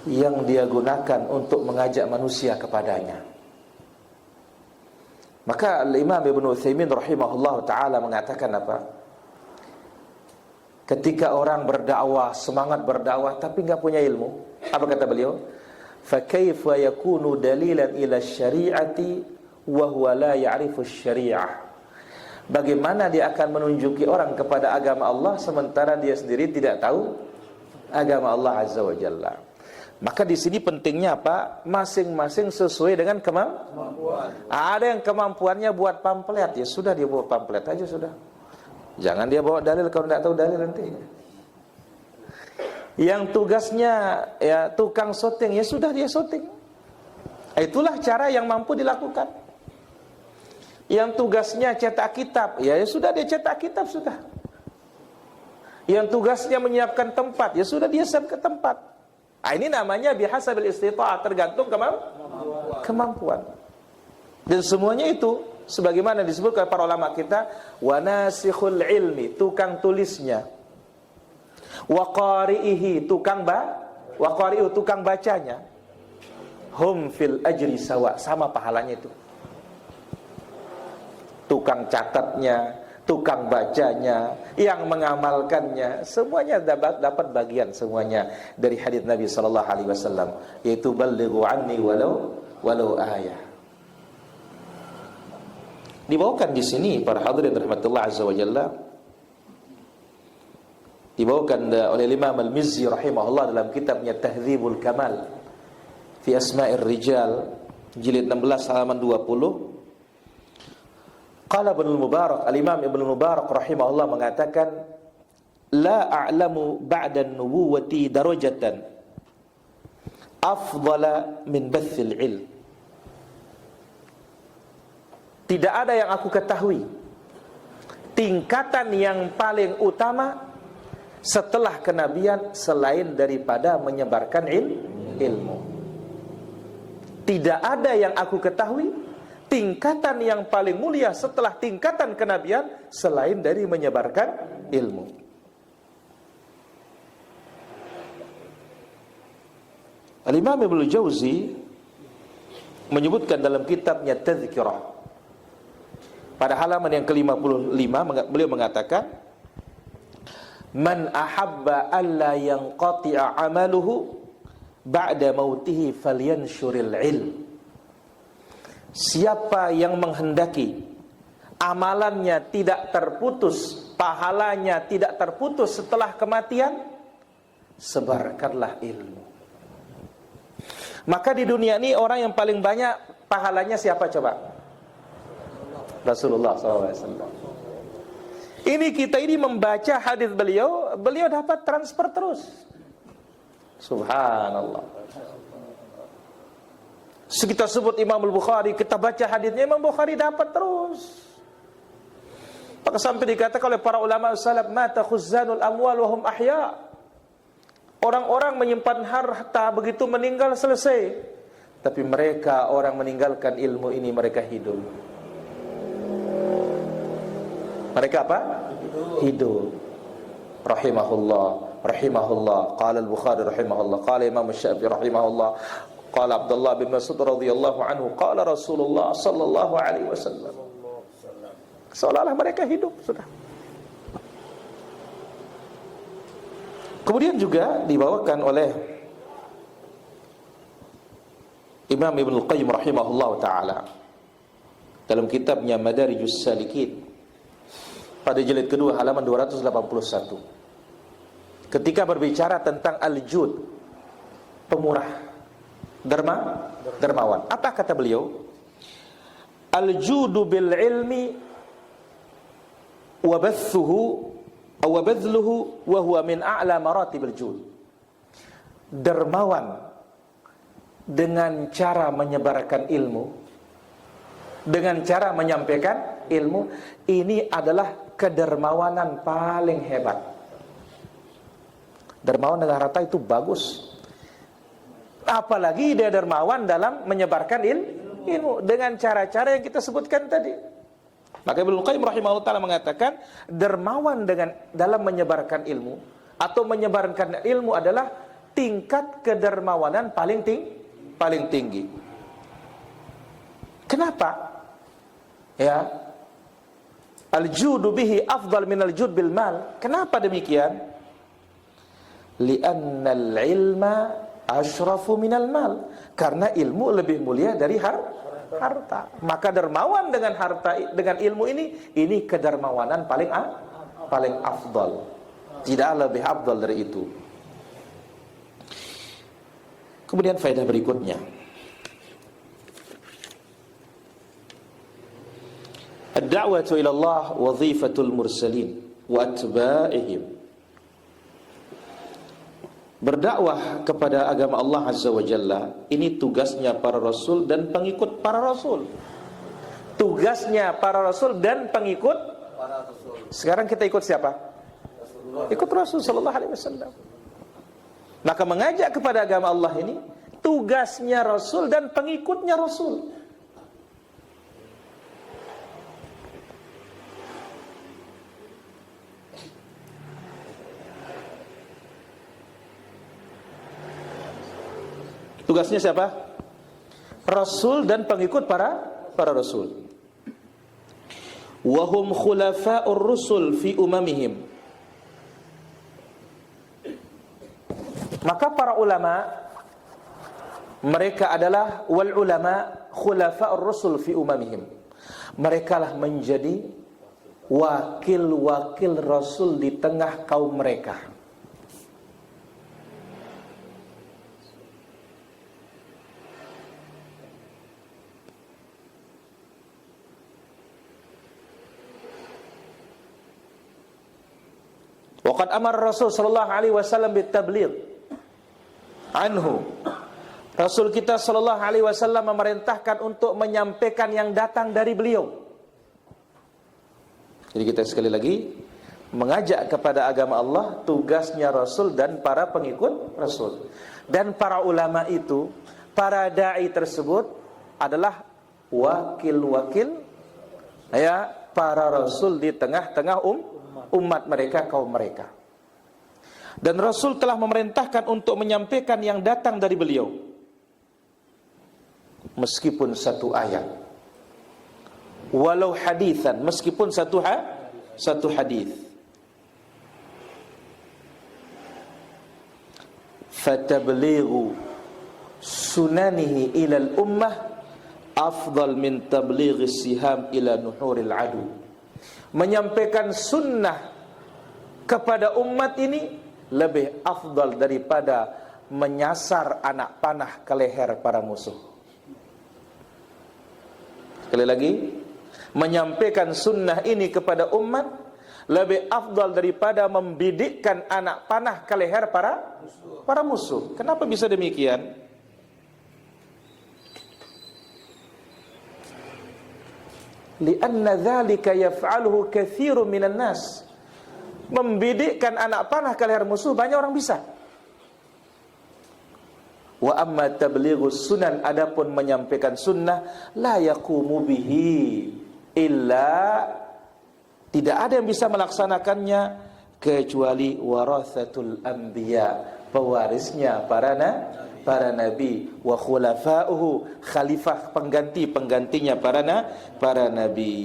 Yang dia gunakan untuk mengajak manusia kepadanya. Maka Imam Ibnu Utsaimin rahimahullah ta'ala mengatakan apa? Ketika orang berdakwah, semangat berdakwah tapi enggak punya ilmu, apa kata beliau? فَكَيْفَ يَكُونُ دَلِيلًا إِلَى الشَّرِيعَةِ وَهُوَ لَا يَعْرِفُ الشَّرِيعَةِ. Bagaimana dia akan menunjuki orang kepada agama Allah sementara dia sendiri tidak tahu agama Allah azza wa jalla? Maka di sini pentingnya apa? Masing-masing sesuai dengan Kemampuan. Ada yang kemampuannya buat pamflet, ya sudah dia bawa pamflet aja sudah. Jangan dia bawa dalil kalau tidak tahu dalil nanti. Yang tugasnya ya tukang syuting, ya sudah dia syuting. Itulah cara yang mampu dilakukan. Yang tugasnya cetak kitab, ya sudah dia cetak kitab sudah. Yang tugasnya menyiapkan tempat, ya sudah dia siapkan tempat. Ini namanya bihasabil istita'ah, tergantung kemampuan. Dan semuanya itu sebagaimana disebutkan para ulama kita, wa nasikhul ilmi, tukang tulisnya, wa qari'ihi, tukang bacanya, hum fil ajri sawa, sama pahalanya itu. Tukang catatnya, tukang bacanya, yang mengamalkannya, semuanya dapat bagian semuanya dari hadis Nabi sallallahu alaihi wasallam, yaitu ballighu anni walau ayah. Dibawakan di sini para hadirin rahmatullah azza wa jalla, dibawakan oleh Imam Al-Mizzi rahimahullah dalam kitabnya Tahdzibul Kamal fi Asma'ir Rijal, jilid 16 halaman 20. Qala Ibnu Mubarak, Al-Imam Ibnu Mubarak rahimahullah mengatakan, la a'lamu ba'da an-nubuwati darajatan afdala min bathil ilm. Tidak ada yang aku ketahui tingkatan yang paling utama setelah kenabian selain daripada menyebarkan ilmu. Tidak ada yang aku ketahui tingkatan yang paling mulia setelah tingkatan kenabian selain dari menyebarkan ilmu. Al-Imam Ibnu Jauzi menyebutkan dalam kitabnya Tadhkirah pada halaman yang ke-55, beliau mengatakan, man ahabba alla yanqati'a amaluhu ba'da mautihi falyanshuril ilm. Siapa yang menghendaki amalannya tidak terputus, pahalanya tidak terputus setelah kematian, sebarkanlah ilmu. Maka di dunia ini orang yang paling banyak pahalanya siapa coba? Rasulullah SAW. Ini kita ini membaca hadis beliau dapat transfer terus. Subhanallah. Kita sebut Imam Al-Bukhari, kita baca hadisnya, Imam Bukhari dapat terus. Maka sampai dikatakan oleh para ulama salaf, mata khuzzanul amwal wa hum ahya. Orang-orang menyimpan harta begitu meninggal selesai. Tapi mereka orang meninggalkan ilmu ini mereka hidup. Mereka apa? Hidup. Rahimahullah. Qala Al-Bukhari rahimahullah. Qala Imam Syafi'i rahimahullah. Qala Abdullah bin Mas'ud radhiyallahu anhu, qala Rasulullah sallallahu alaihi wasallam. Seolah-olah mereka hidup sudah. Kemudian juga dibawakan oleh Imam Ibnu Qayyim rahimahullah taala dalam kitabnya Madarijus Salikin pada jilid kedua halaman 281, ketika berbicara tentang al-jud, pemurah, dermawan. Apa kata beliau? Al-judu bil ilmi wa bathuhu aw badluhu wa huwa min a'la maratibil jud. Dermawan dengan cara menyebarkan ilmu, dengan cara menyampaikan ilmu, ini adalah kedermawanan paling hebat. Dermawan dengan harta itu bagus. Apalagi dia dermawan dalam menyebarkan ilmu dengan cara-cara yang kita sebutkan tadi. Maka Ibnu Qayyim rahimahullah ta'ala mengatakan, dermawan dalam menyebarkan ilmu atau menyebarkan ilmu adalah tingkat kedermawanan paling tinggi. Kenapa? Ya, al-judu bihi afdal min al-jud bil mal. Kenapa demikian? Li'anna al-ilma asyrafu minal mal, karena ilmu lebih mulia dari harta. Maka dermawan dengan harta, dengan ilmu ini kedermawanan paling afdal. Tidak lebih afdal dari itu. Kemudian faedah berikutnya, ad-da'watu ila Allah wazifatul mursalin wa atba'ihim. Berdakwah kepada agama Allah Azza wa Jalla, ini tugasnya para rasul dan pengikut para rasul. Tugasnya para rasul dan pengikut para rasul. Sekarang kita ikut siapa? Rasulullah. Ikut Rasul sallallahu alaihi wasallam. Maka mengajak kepada agama Allah ini tugasnya rasul dan pengikutnya rasul. Tugasnya siapa? Rasul dan pengikut para rasul. Wa hum khulafa'ur rusul fi umamihim. Maka para ulama, mereka adalah wal ulama khulafa'ur rusul fi umamihim. Mereka lah menjadi wakil-wakil rasul di tengah kaum mereka. Waqad amara Rasul sallallahu alaihi wasallam bitabligh anhu. Rasul kita sallallahu alaihi wasallam memerintahkan untuk menyampaikan yang datang dari beliau. Jadi kita sekali lagi mengajak kepada agama Allah, tugasnya Rasul dan para pengikut Rasul. Dan para ulama itu, para dai tersebut adalah wakil-wakil ya para rasul di tengah-tengah umat mereka, kaum mereka. Dan Rasul telah memerintahkan untuk menyampaikan yang datang dari beliau, meskipun satu ayat, walau hadithan, meskipun satu hadis. Fatablighu sunanihi ilal ummah afdal min tablighi siham ila nuhuril adu. Menyampaikan sunnah kepada umat ini lebih afdal daripada menyasar anak panah ke leher para musuh. Sekali lagi, menyampaikan sunnah ini kepada umat lebih afdal daripada membidikkan anak panah ke leher para musuh. Kenapa bisa demikian? Lianna dzalika yaf'aluhu katsirun minan nas. Membidikkan anak panah ke leher musuh banyak orang bisa. Wa amma tablighus sunan, adapun menyampaikan sunnah, la yaqumu bihi illa, tidak ada yang bisa melaksanakannya kecuali warathatul anbiya, pewarisnya para nabi, wa khulafa'uhu, khalifah penggantinya para nabi.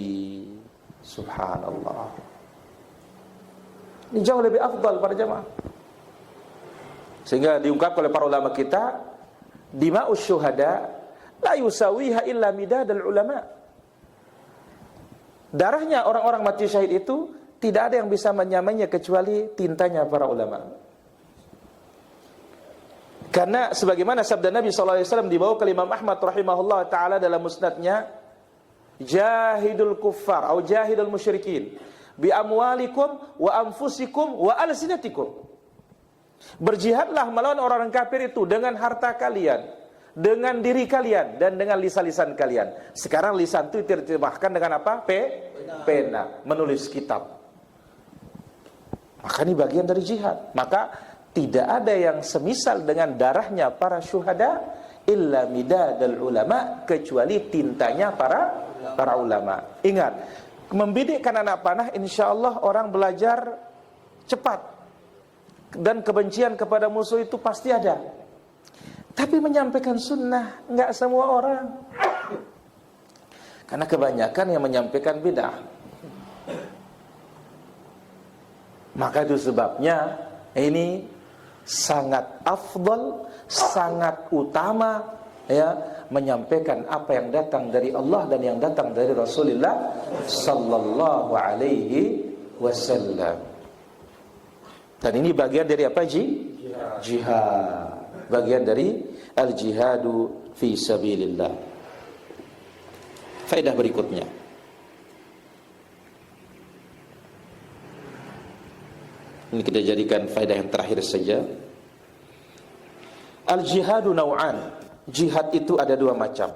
Subhanallah. Ini jauh lebih afdal para jamaah. Sehingga diungkapkan oleh para ulama kita, dima'us syuhada la yusawiha illa midadul ulama. Darahnya orang-orang mati syahid itu tidak ada yang bisa menyamainya kecuali tintanya para ulama. Karena sebagaimana sabda Nabi SAW dibawa ke Imam Ahmad rahimahullah ta'ala dalam musnadnya, jahidul kuffar atau jahidul musyrikin bi amwalikum wa anfusikum wa alsinatikum. Berjihadlah melawan orang kafir itu dengan harta kalian, dengan diri kalian, dan dengan lisan-lisan kalian. Sekarang lisan itu diterjemahkan dengan apa? Pena, menulis kitab. Maka ini bagian dari jihad. Maka tidak ada yang semisal dengan darahnya para syuhada illa midadul ulama, kecuali tintanya para ulama. Ingat, membidikkan anak panah insyaallah orang belajar cepat, dan kebencian kepada musuh itu pasti ada. Tapi menyampaikan sunnah enggak semua orang. Karena kebanyakan yang menyampaikan bid'ah. Maka itu sebabnya ini sangat afdal, sangat utama ya, menyampaikan apa yang datang dari Allah dan yang datang dari Rasulullah sallallahu alaihi wasallam. Dan ini bagian dari apa? Jihad. Bagian dari al-jihadu fi sabilillah. Faedah berikutnya, ini kita jadikan faedah yang terakhir saja. Al-jihadu naw'an. Jihad itu ada dua macam.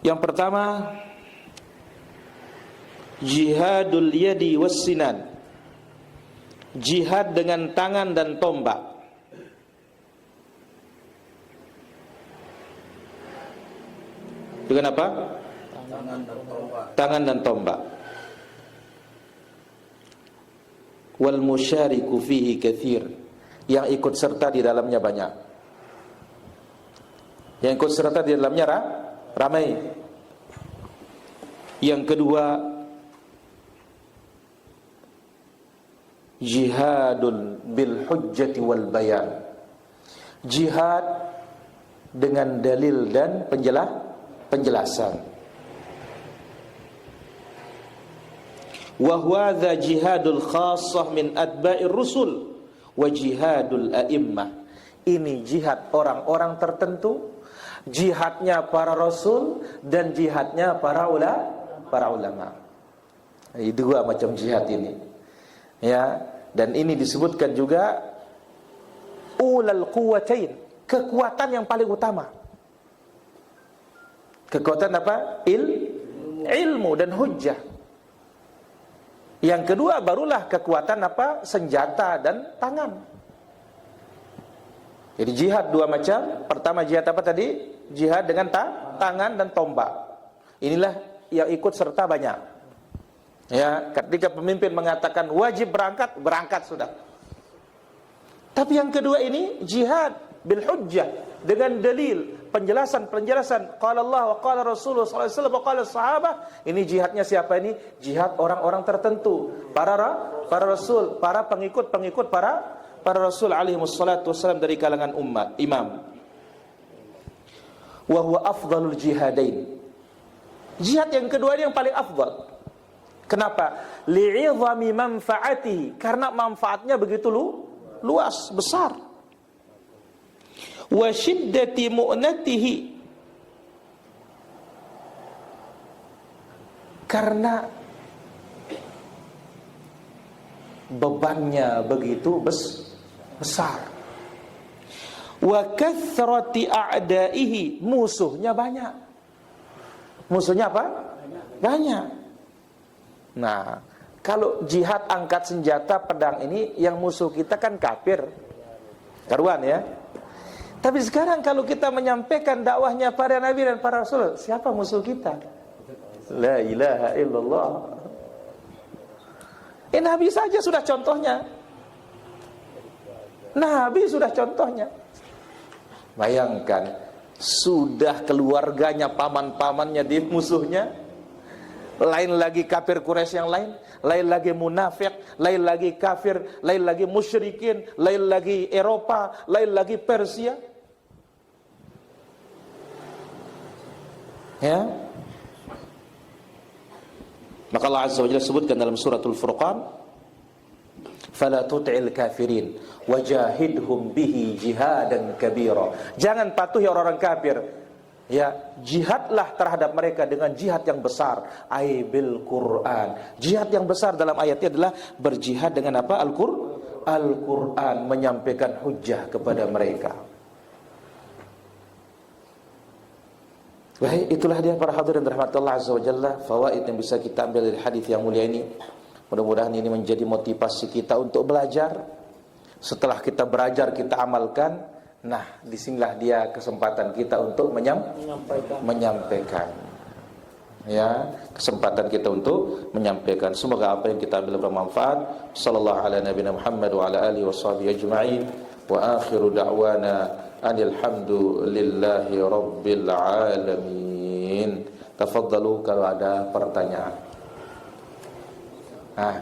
Yang pertama, jihadul yadi wassinan. Jihad dengan tangan dan tombak. Dengan apa? Tangan dan tombak. Tangan dan tombak. Wal musyariku fihi katsir. Yang ikut serta di dalamnya banyak. Yang ikut serta di dalamnya ramai. Yang kedua, jihadun bil hujjati wal bayan. Jihad dengan dalil dan penjelasan. Wa huwa jihadul khassah min atba'ir rusul wa jihadul a'immah. Ini jihad orang-orang tertentu, jihadnya para rasul dan jihadnya para ulama. Ini dua macam jihad ini. Ya, dan ini disebutkan juga ulal quwwatain, kekuatan yang paling utama. Kekuatan apa? Ilmu dan hujjah. Yang kedua barulah kekuatan apa? Senjata dan tangan. Jadi jihad dua macam. Pertama jihad apa tadi? Jihad dengan tangan dan tombak. Inilah yang ikut serta banyak. Ya, ketika pemimpin mengatakan wajib berangkat, berangkat sudah. Tapi yang kedua ini jihad bil hujjah, dengan dalil, penjelasan qala Allah wa qala Rasulullah sallallahu alaihi wasallam wa qala sahabah. Ini jihadnya siapa ini? Jihad orang-orang tertentu, para rasul, para pengikut para rasul alaihi wassalatu wassalam dari kalangan umat, imam. Wa huwa afdalul jihadain. Jihad yang kedua ini yang paling afdal. Kenapa? Li'idhami manfaatihi, karena manfaatnya begitu luas, besar. Wa syiddati mu'natihi, karena bebannya begitu besar. Wa kathrati a'daihi, musuhnya banyak. Musuhnya apa? Banyak. Nah, kalau jihad angkat senjata pedang ini, yang musuh kita kan kafir, karuan ya. Tapi sekarang kalau kita menyampaikan dakwahnya para nabi dan para rasul, siapa musuh kita? La ilaha illallah. Nabi saja sudah contohnya. Nabi sudah contohnya. Bayangkan, sudah keluarganya, paman-pamannya di musuhnya. Lain lagi kafir Quraisy yang lain lagi munafik, lain lagi kafir, lain lagi musyrikin, lain lagi Eropa, lain lagi Persia. Ya. Maka Allah Azza wa Jalla sebutkan dalam suratul Furqan, fala tuti'il kafirin wajahidhum bihi jihadan kabira. Jangan patuhi orang-orang kafir. Ya, jihadlah terhadap mereka dengan jihad yang besar, bil Quran. Jihad yang besar dalam ayatnya adalah berjihad dengan apa? Al-Quran, menyampaikan hujjah kepada mereka. Baik, itulah dia para hadirin rahmatullah Allah Azza wa Jalla, fawaid yang bisa kita ambil dari hadis yang mulia ini. Mudah-mudahan ini menjadi motivasi kita untuk belajar. Setelah kita belajar, kita amalkan. Nah, disinilah dia kesempatan kita untuk menyampaikan. Ya, kesempatan kita untuk menyampaikan. Semoga apa yang kita ambil bermanfaat. Sallallahu ala nabiyina Muhammad wa ala alihi washabihi ajma'in. Wa akhiru da'wana alhamdulillahi rabbil alamin. Tafadhalu kalau ada pertanyaan. Nah,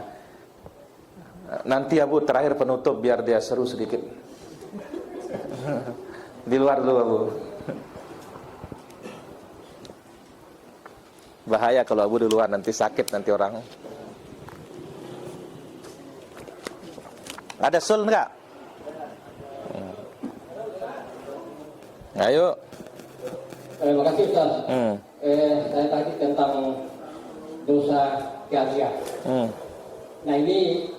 nanti Abu terakhir penutup biar dia seru sedikit. Di luar dulu Abu. Bahaya kalau Abu duluan, nanti sakit nanti orang. Ada sul enggak? Ayo. Terima kasih Ustaz. Saya tadi tentang dosa jariah. Nah ini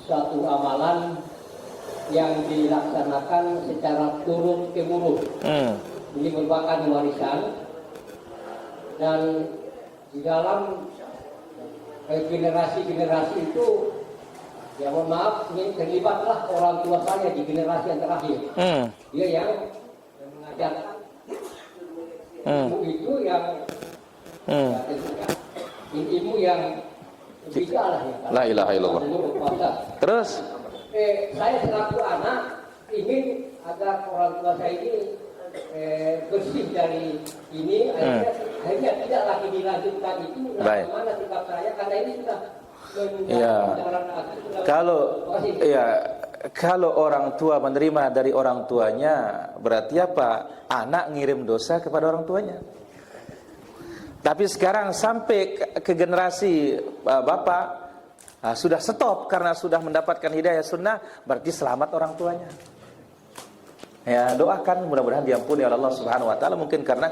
suatu amalan yang dilaksanakan secara turun temurun. Ini merupakan warisan, dan di dalam generasi-generasi itu, ya mohon maaf, ini terlibatlah orang tua saya di generasi yang terakhir. Dia yang mengajarkan ilmu itu yang ilmu yang bijak lah ya. La ilaha illallah. Terus saya selaku anak ingin agar orang tua saya ini bersih dari ini, akhirnya tidak lagi dilanjutkan itu. Bagaimana sikap saya, karena ini sudah kalau orang tua menerima dari orang tuanya, berarti apa? Anak ngirim dosa kepada orang tuanya. Tapi sekarang sampai ke generasi bapak sudah stop karena sudah mendapatkan hidayah sunnah, berarti selamat orang tuanya. Ya, doakan mudah-mudahan diampuni oleh Allah Subhanahu wa taala, mungkin karena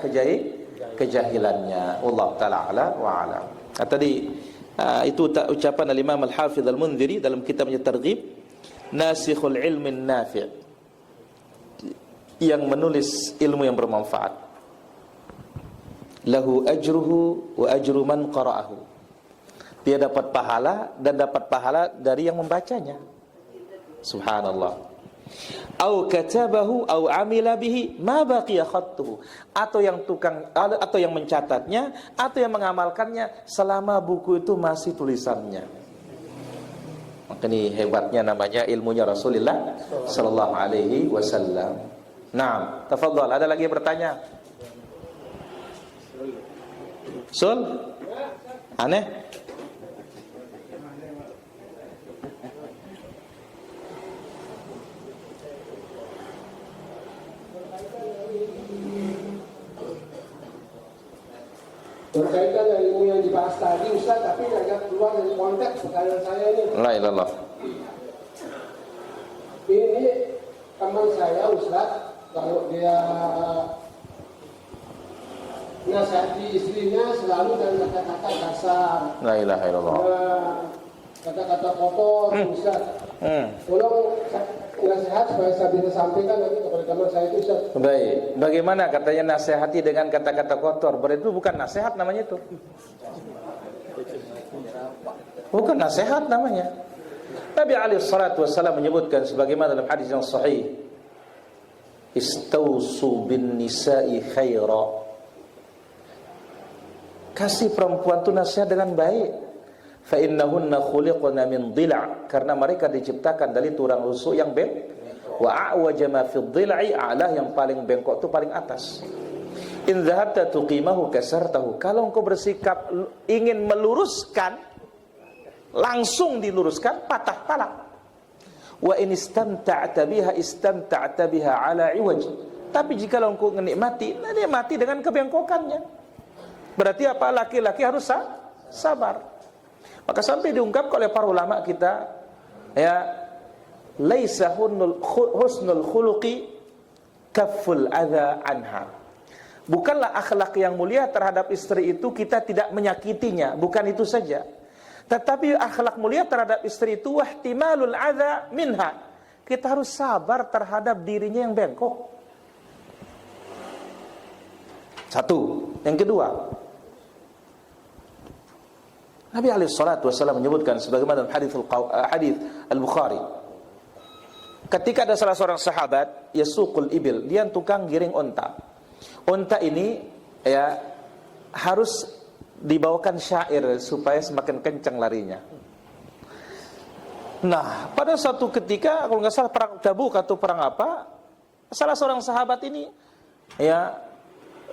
kejahilannya. Allah taala ala wa alam. Tadi itu ucapan Al-Imam Al-Hafidz Al-Mundhiri dalam kitabnya Targhib Nasikhul Ilmin Nafi', yang menulis ilmu yang bermanfaat. Lahu ajruhu wa ajru man qara'ahu. Dia dapat pahala dan dapat pahala dari yang membacanya. Subhanallah. Au katabahu au amila bihi ma baqiya khattuhu, atau yang mencatatnya atau yang mengamalkannya selama buku itu masih tulisannya. Maka ini hebatnya, namanya ilmunya Rasulullah sallallahu alaihi wasallam. Naam, tafadhal, ada lagi yang bertanya? Sul? Aneh? Berkaitan dengan ilmu yang dibahas tadi Ustaz, tapi agak keluar dari konteks pertanyaan saya ini. La ilallah. Ini teman saya Ustaz, kalau dia nasihati istrinya selalu dengan kata-kata kasar. La ilaha illallah. Kata-kata kotor, Ustaz. Tolong nasihat supaya saya bisa sampaikan nanti kepada teman saya itu, Ustaz. Baik, bagaimana katanya nasihati dengan kata-kata kotor? Berarti itu bukan nasihat namanya itu. Bukan nasihat namanya. Nabi alaihi salatu wassalam menyebutkan sebagaimana dalam hadis yang sahih, istausu bin nisa'i khaira. Kasih perempuan itu nasihat dengan baik. Fa innahunna khuliqna min dhila', karena mereka diciptakan dari tulang rusuk yang bengkok. Wa a'waja ma fi dhil'i, a'la, yang paling bengkok itu paling atas. In dhahabta tuqimahu kasartahu, kalau engkau bersikap ingin meluruskan, langsung diluruskan, patah talak. Wa in istamta'ta biha ala iwaj, tapi jika engkau menikmati dengan kebengkokannya. Berarti apa? Laki-laki harus sabar. Maka sampai diungkap oleh para ulama kita, ya, laisa husnul khuluqi kafful adza anha. Bukanlah akhlak yang mulia terhadap istri itu kita tidak menyakitinya, bukan itu saja. Tetapi akhlak mulia terhadap istri itu wahtimalul adza minha. Kita harus sabar terhadap dirinya yang bengkok. Satu. Yang kedua, Nabi alaihi salatu wasallam menyebutkan sebagaimana dalam hadis Al-Bukhari, ketika ada salah seorang sahabat yasuqul ibil, dia tukang giring unta. Unta ini ya harus dibawakan syair supaya semakin kencang larinya. Nah, pada suatu ketika, kalau nggak salah perang Tabuk atau perang apa, salah seorang sahabat ini ya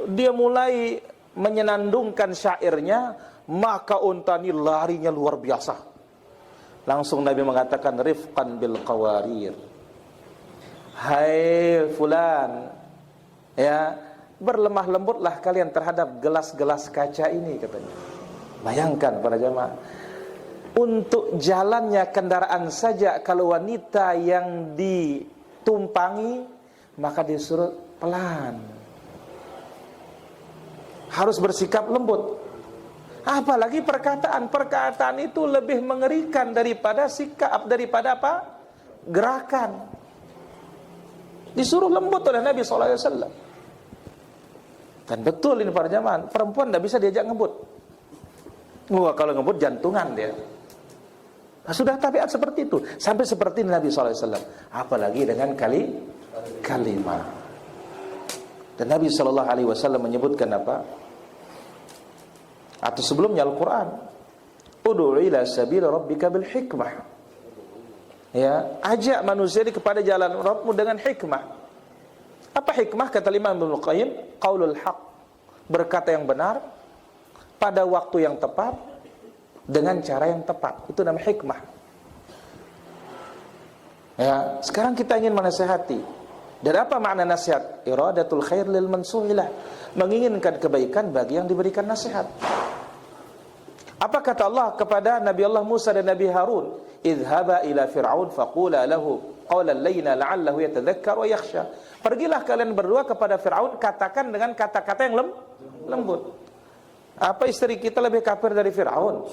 dia mulai menyenandungkan syairnya, maka unta ini larinya luar biasa. Langsung Nabi mengatakan, rifqan bil qawarir, hai fulan, ya, berlemah lembutlah kalian terhadap gelas-gelas kaca ini, katanya. Bayangkan para jamaah, untuk jalannya kendaraan saja kalau wanita yang ditumpangi maka disuruh pelan, harus bersikap lembut. Apalagi perkataan itu lebih mengerikan daripada sikap, daripada apa? Gerakan. Disuruh lembut oleh Nabi SAW. Dan betul ini para jamaah, perempuan tidak bisa diajak ngebut. Wah, kalau ngebut jantungan dia. Nah, sudah tabiat seperti itu, sampai seperti Nabi SAW. Apalagi dengan kalimah. Dan Nabi SAW menyebutkan apa? Atau sebelumnya Al-Quran, ud'u ila sabil rabbika bil hikmah. Ya, ajak manusia kepada jalan Rabbmu dengan hikmah. Apa hikmah? Kata Imam Ibnu Qayyim, qaulul haq, berkata yang benar pada waktu yang tepat dengan cara yang tepat. Itu namanya hikmah. Ya, sekarang kita ingin menasihati. Dan apa makna nasihat? Iradatul khair lil mansuhilah, menginginkan kebaikan bagi yang diberikan nasihat. Apa kata Allah kepada Nabi Allah Musa dan Nabi Harun? Idhaba ila fir'aun faqula lahu qawlan layyina la'allahu yatadhakkar wa yakhsha. Pergilah kalian berdua kepada Fir'aun, katakan dengan kata-kata yang lembut. Apa istri kita lebih kafir dari Fir'aun?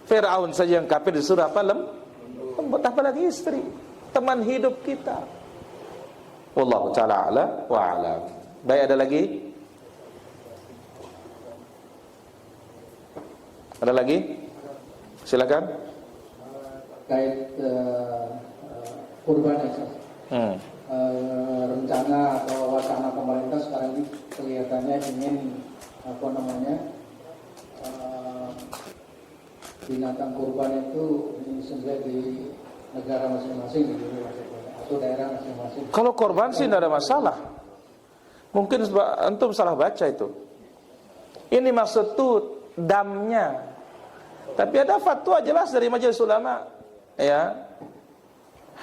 Fir'aun saja yang kafir disuruh apa? Lembut, apalagi istri, teman hidup kita. Wallahu ta'ala a'la wa a'lam. Baik, ada lagi? Ada lagi? Silakan. Terkait kurban ya, rencana atau wacana pemerintah sekarang ini kelihatannya ingin binatang kurban itu disembelih di negara masing-masing atau daerah masing-masing. Kalau korban sih tidak ada masalah. Mungkin antum salah baca itu. Ini maksud tuh damnya. Tapi ada fatwa jelas dari Majelis Ulama, ya,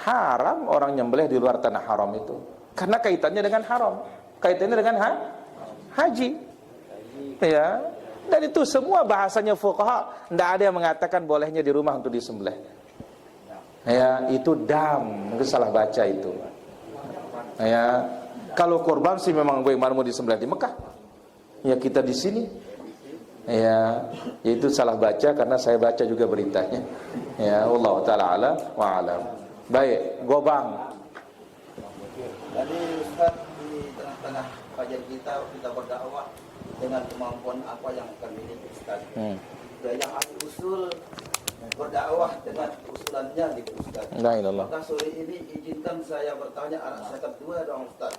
haram orang nyembelih di luar tanah haram itu, karena kaitannya dengan haram, kaitannya dengan haji, ya. Dan itu semua bahasanya fuqaha, tidak ada yang mengatakan bolehnya di rumah untuk disembelih. Ya, itu dam, mungkin salah baca itu. Ya, kalau korban sih memang bagaimana mau disembelih di Mekah? Ya kita di sini. Ya, itu salah baca karena saya baca juga beritanya. Ya, Allah taala ala wa alam. Baik, Gobang. Jadi Ustaz, di tengah-tengah kajian kita berdakwah dengan kemampuan apa yang akan dimiliki Ustaz. Dan yang ahli usul berdakwah dengan usulannya di Ustaz. La ilallah. Maka sore ini izinkan saya bertanya anak saya kedua dong Ustaz.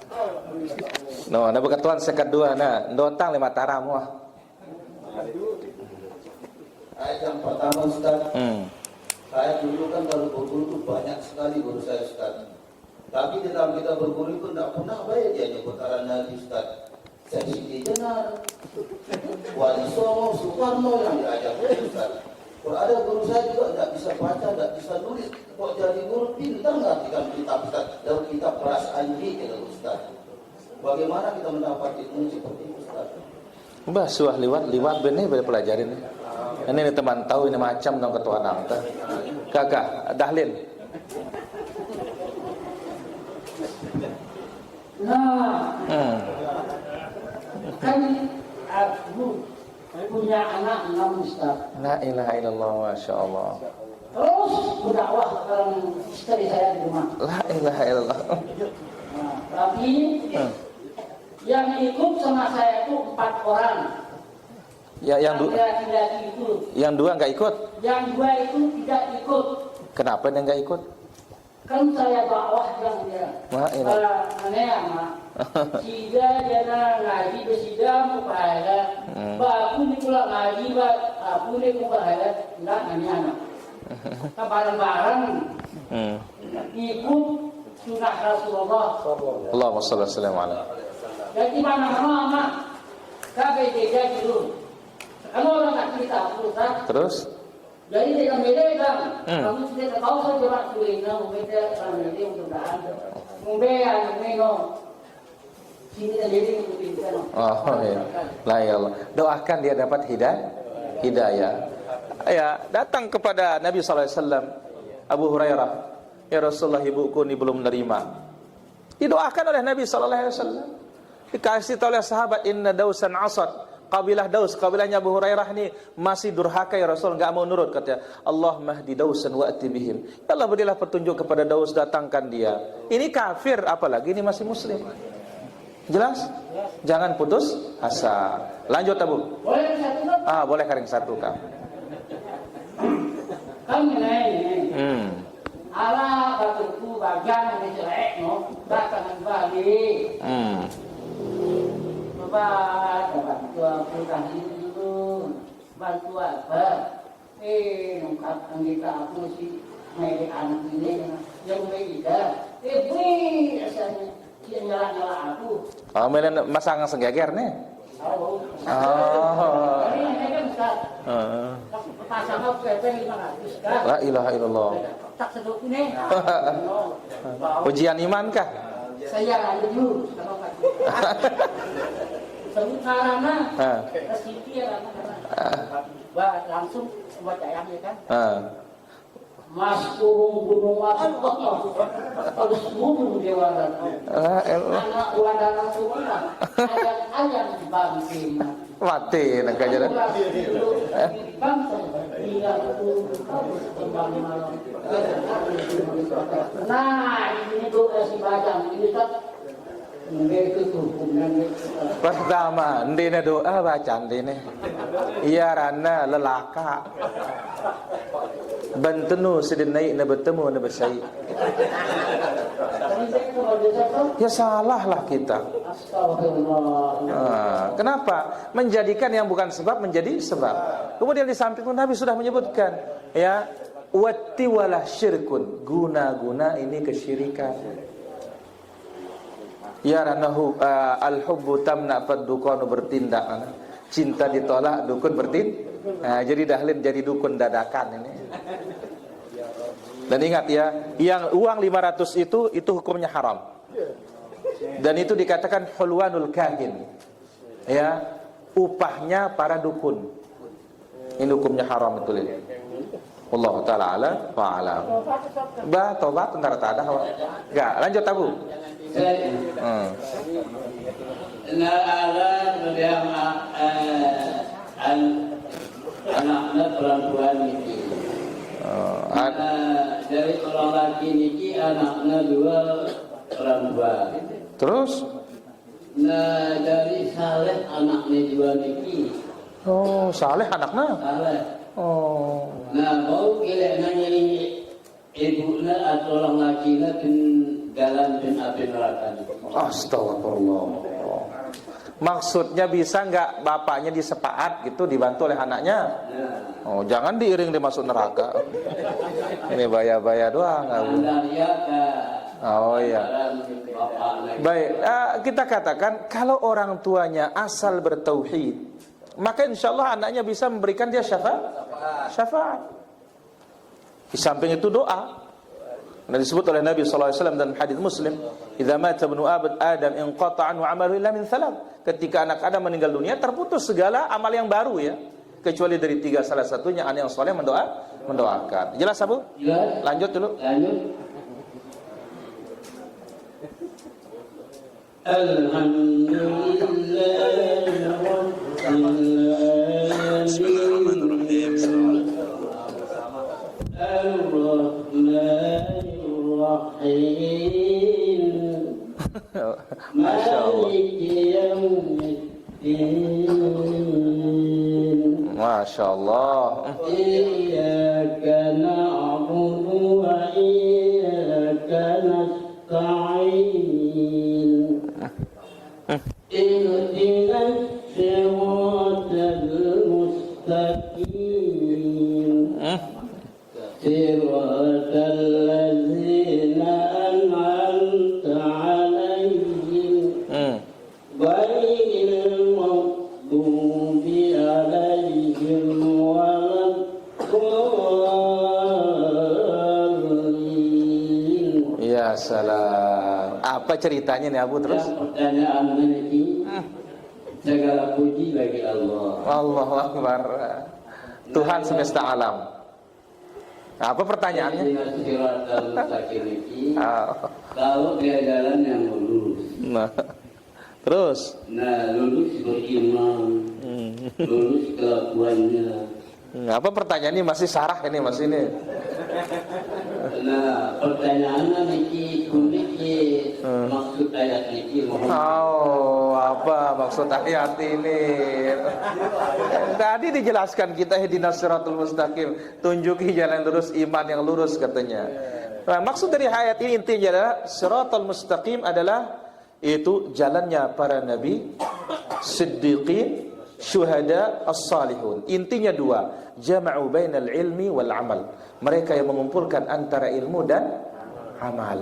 No, ada berkatuan saya kedua nah, ndotang 5 taram wah. Ayat yang pertama Ustaz, saya dulu kan kalau berguru itu banyak sekali guru saya Ustaz. Tapi di dalam kita berguru itu tidak pernah baik dia nyebut arahnya Ustaz. Saya Siti Jenar, Wali Songo, Soekarno yang diajak Ustaz. Kalau ada guru saya juga tidak bisa baca, tidak bisa nulis. Kok jadi guru pintar ngartikan kitab Ustaz? Dalam kitab perasaan diri Ustaz. Bagaimana kita mendapat ilmu seperti itu Ustaz? Mbah suah liwat benih boleh pelajarin. Ini teman tahu ini macam dong ketua nangta. Kakak Dahlin. Nah, kan aku punya anak 6 Ustaz. La ilaha illallah, masya Allah. Terus berdakwah dengan istri saya di rumah. La ilaha illallah. Nah, tapi yang ikut sama saya itu 4 orang. Ya, yang laki-laki itu. Yang 2 nggak ikut. Yang 2 itu tidak ikut. Kenapa dia nggak ikut? Kan saya dakwah bilang dia. Kalau aneh mak. Sida jana ngaji besida mu pahala. Ba aku ni pula ngaji ba aku ni mu pahala enggak anak. Ka barang-barang. Ikut sunnah Rasulullah. Allahumma shalli alaihi. Jadi mana-mana kabeh dia dulu. Kalau orang tak cerita Ustaz. Terus? Jadi dia beda kamu sudah tahu saja Pak Suina, mungkin dia akan untuk mudah-mudahan. Mungkin yang sini sendiri ngikutin kan. Oh ya. La ya Allah. Doakan dia dapat hidayah. Ya, datang kepada Nabi sallallahu alaihi wasallam Abu Hurairah, "Ya Rasulullah, ibuku ini belum menerima." Didoakan oleh Nabi sallallahu alaihi wasallam. Dikasih tahu oleh sahabat, "Inna Dausan asad." Kabilah Daus, kabilahnya Abu Hurairah ini masih durhaka ya Rasul, enggak mau nurut, katanya. Allah mahdi Dausan wa'ti bihim. Ya Allah, berilah petunjuk kepada Daus, datangkan dia. Ini kafir, apalagi ini masih muslim. Jelas? Jangan putus asa. Lanjut Abu. Boleh satu kan? Boleh karing satu Kang. Kami ini. Ala batuku bagian yang dijelek, no, datang balik. Bantu aku kasih dulu, bantu apa? Nungkat anggota aku si mereka anak ini yang mereka, beri asalnya dia nyala aku. Mainan masang senggeger nih. Ini kan Ustaz. Pasang aku PP 500 kan? La ilaha illallah. Tak seduk ini. Ujian iman kah? Saya lanjut dulu sama Pak. Sebut sarana, resiti ya langsung buat ayamnya kan. Mas gunung waktu harus gunung dia wadah. Anak wadah langsung ayam bangkit. Mati nak kajian. Nah ini tuh si bajang ini tak. Pertama, ndene doa baca ndene. Iya rana lelaka. Bentenu sedih naik na bertemu na bersai. Ya salahlah kita. Kenapa? Menjadikan yang bukan sebab menjadi sebab. Kemudian di samping itu Nabi sudah menyebutkan, ya, wati walah syirkun. Guna-guna ini kesyirikan. Ya ranahu al-hubbu tamna fad-dukanu bertindak. Cinta ditolak, dukun bertindak. Jadi dahlin jadi dukun dadakan ini. Dan ingat ya, yang uang 500 itu hukumnya haram. Dan itu dikatakan hulwanul kahin. Ya, upahnya para dukun. Ini hukumnya haram betul ini. Allah taala ala wa alam. Tobat entar tak ada. Enggak, lanjut Abu. Anak-anak perempuan ini. Dari orang laki niki anaknya 2 perempuan. Terus? Nah dari Saleh anaknya 2 niki. Oh, Saleh anaknya? Saleh. Oh. Nah mau kira nanya ibunya atau orang lakinya dalam api neraka. Astagfirullah. Maksudnya bisa nggak bapaknya disepaat gitu dibantu oleh anaknya? Oh, jangan diiring dimasuk neraka. Ini baya-baya doang. Oh iya. Baik, kita katakan kalau orang tuanya asal bertauhid, maka insya Allah anaknya bisa memberikan dia syafaat. Di samping itu doa. Nah, disebut oleh Nabi SAW dalam hadis Muslim, "Idza mata ibnu Adam inqata'a anhu 'amaluhu illa min thalath." Ketika anak Adam meninggal dunia, terputus segala amal yang baru ya, kecuali dari 3, salah satunya anak yang saleh mendoakan. Jelas Abu? Jelas. Lanjut dulu. Lanjut. Masya Allah. Masya Allah. Iyyaka na'budu wa iyyaka nasta'in. Ihdinas siratal mustaqim. Siratal ladzina an'amta 'alaihim. Ghairil maghdubi 'alaihim waladdallin. Ya salam. Apa ceritanya nih Abu terus? Yang pertanyaan ini segala puji bagi Allah. Allahu Akbar. Tuhan semesta alam. Apa pertanyaannya? Kalau dia jalan yang lurus. Nah, terus? Nah, lurus beriman, lurus kelakuannya. Apa pertanyaan ini masih sarah ini Mas ini? Nah, pertanyaannya niki kuniki maksud ayat niki Oh, apa maksud ayat ini? Tadi dijelaskan kita ihdinas siratal mustaqim, tunjuki jalan lurus, iman yang lurus katanya. Nah, maksud dari ayat ini intinya adalah siratal mustaqim adalah itu jalannya para nabi, siddiqin, syuhada, as-salihun. Intinya dua, jama'u bainal ilmi wal amal. Mereka yang mengumpulkan antara ilmu dan amal.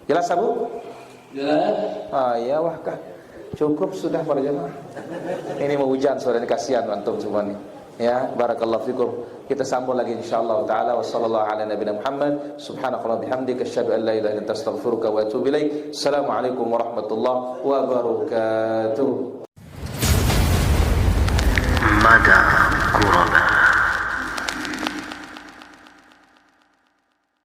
Jelas Abu? jelas. Ya wah kah. Cukup sudah para jemaah. Ini mau hujan sudah, kasihan antum semua nih. Ya, barakallahu fikum. Kita sambung lagi insyaallah taala. Wassallallahu ala nabiyina Muhammad. Subhanakallahumma bihamdika asyhadu an la ilaha illa anta astaghfiruka wa atubu ilaik. Assalamualaikum warahmatullahi wabarakatuh. Mada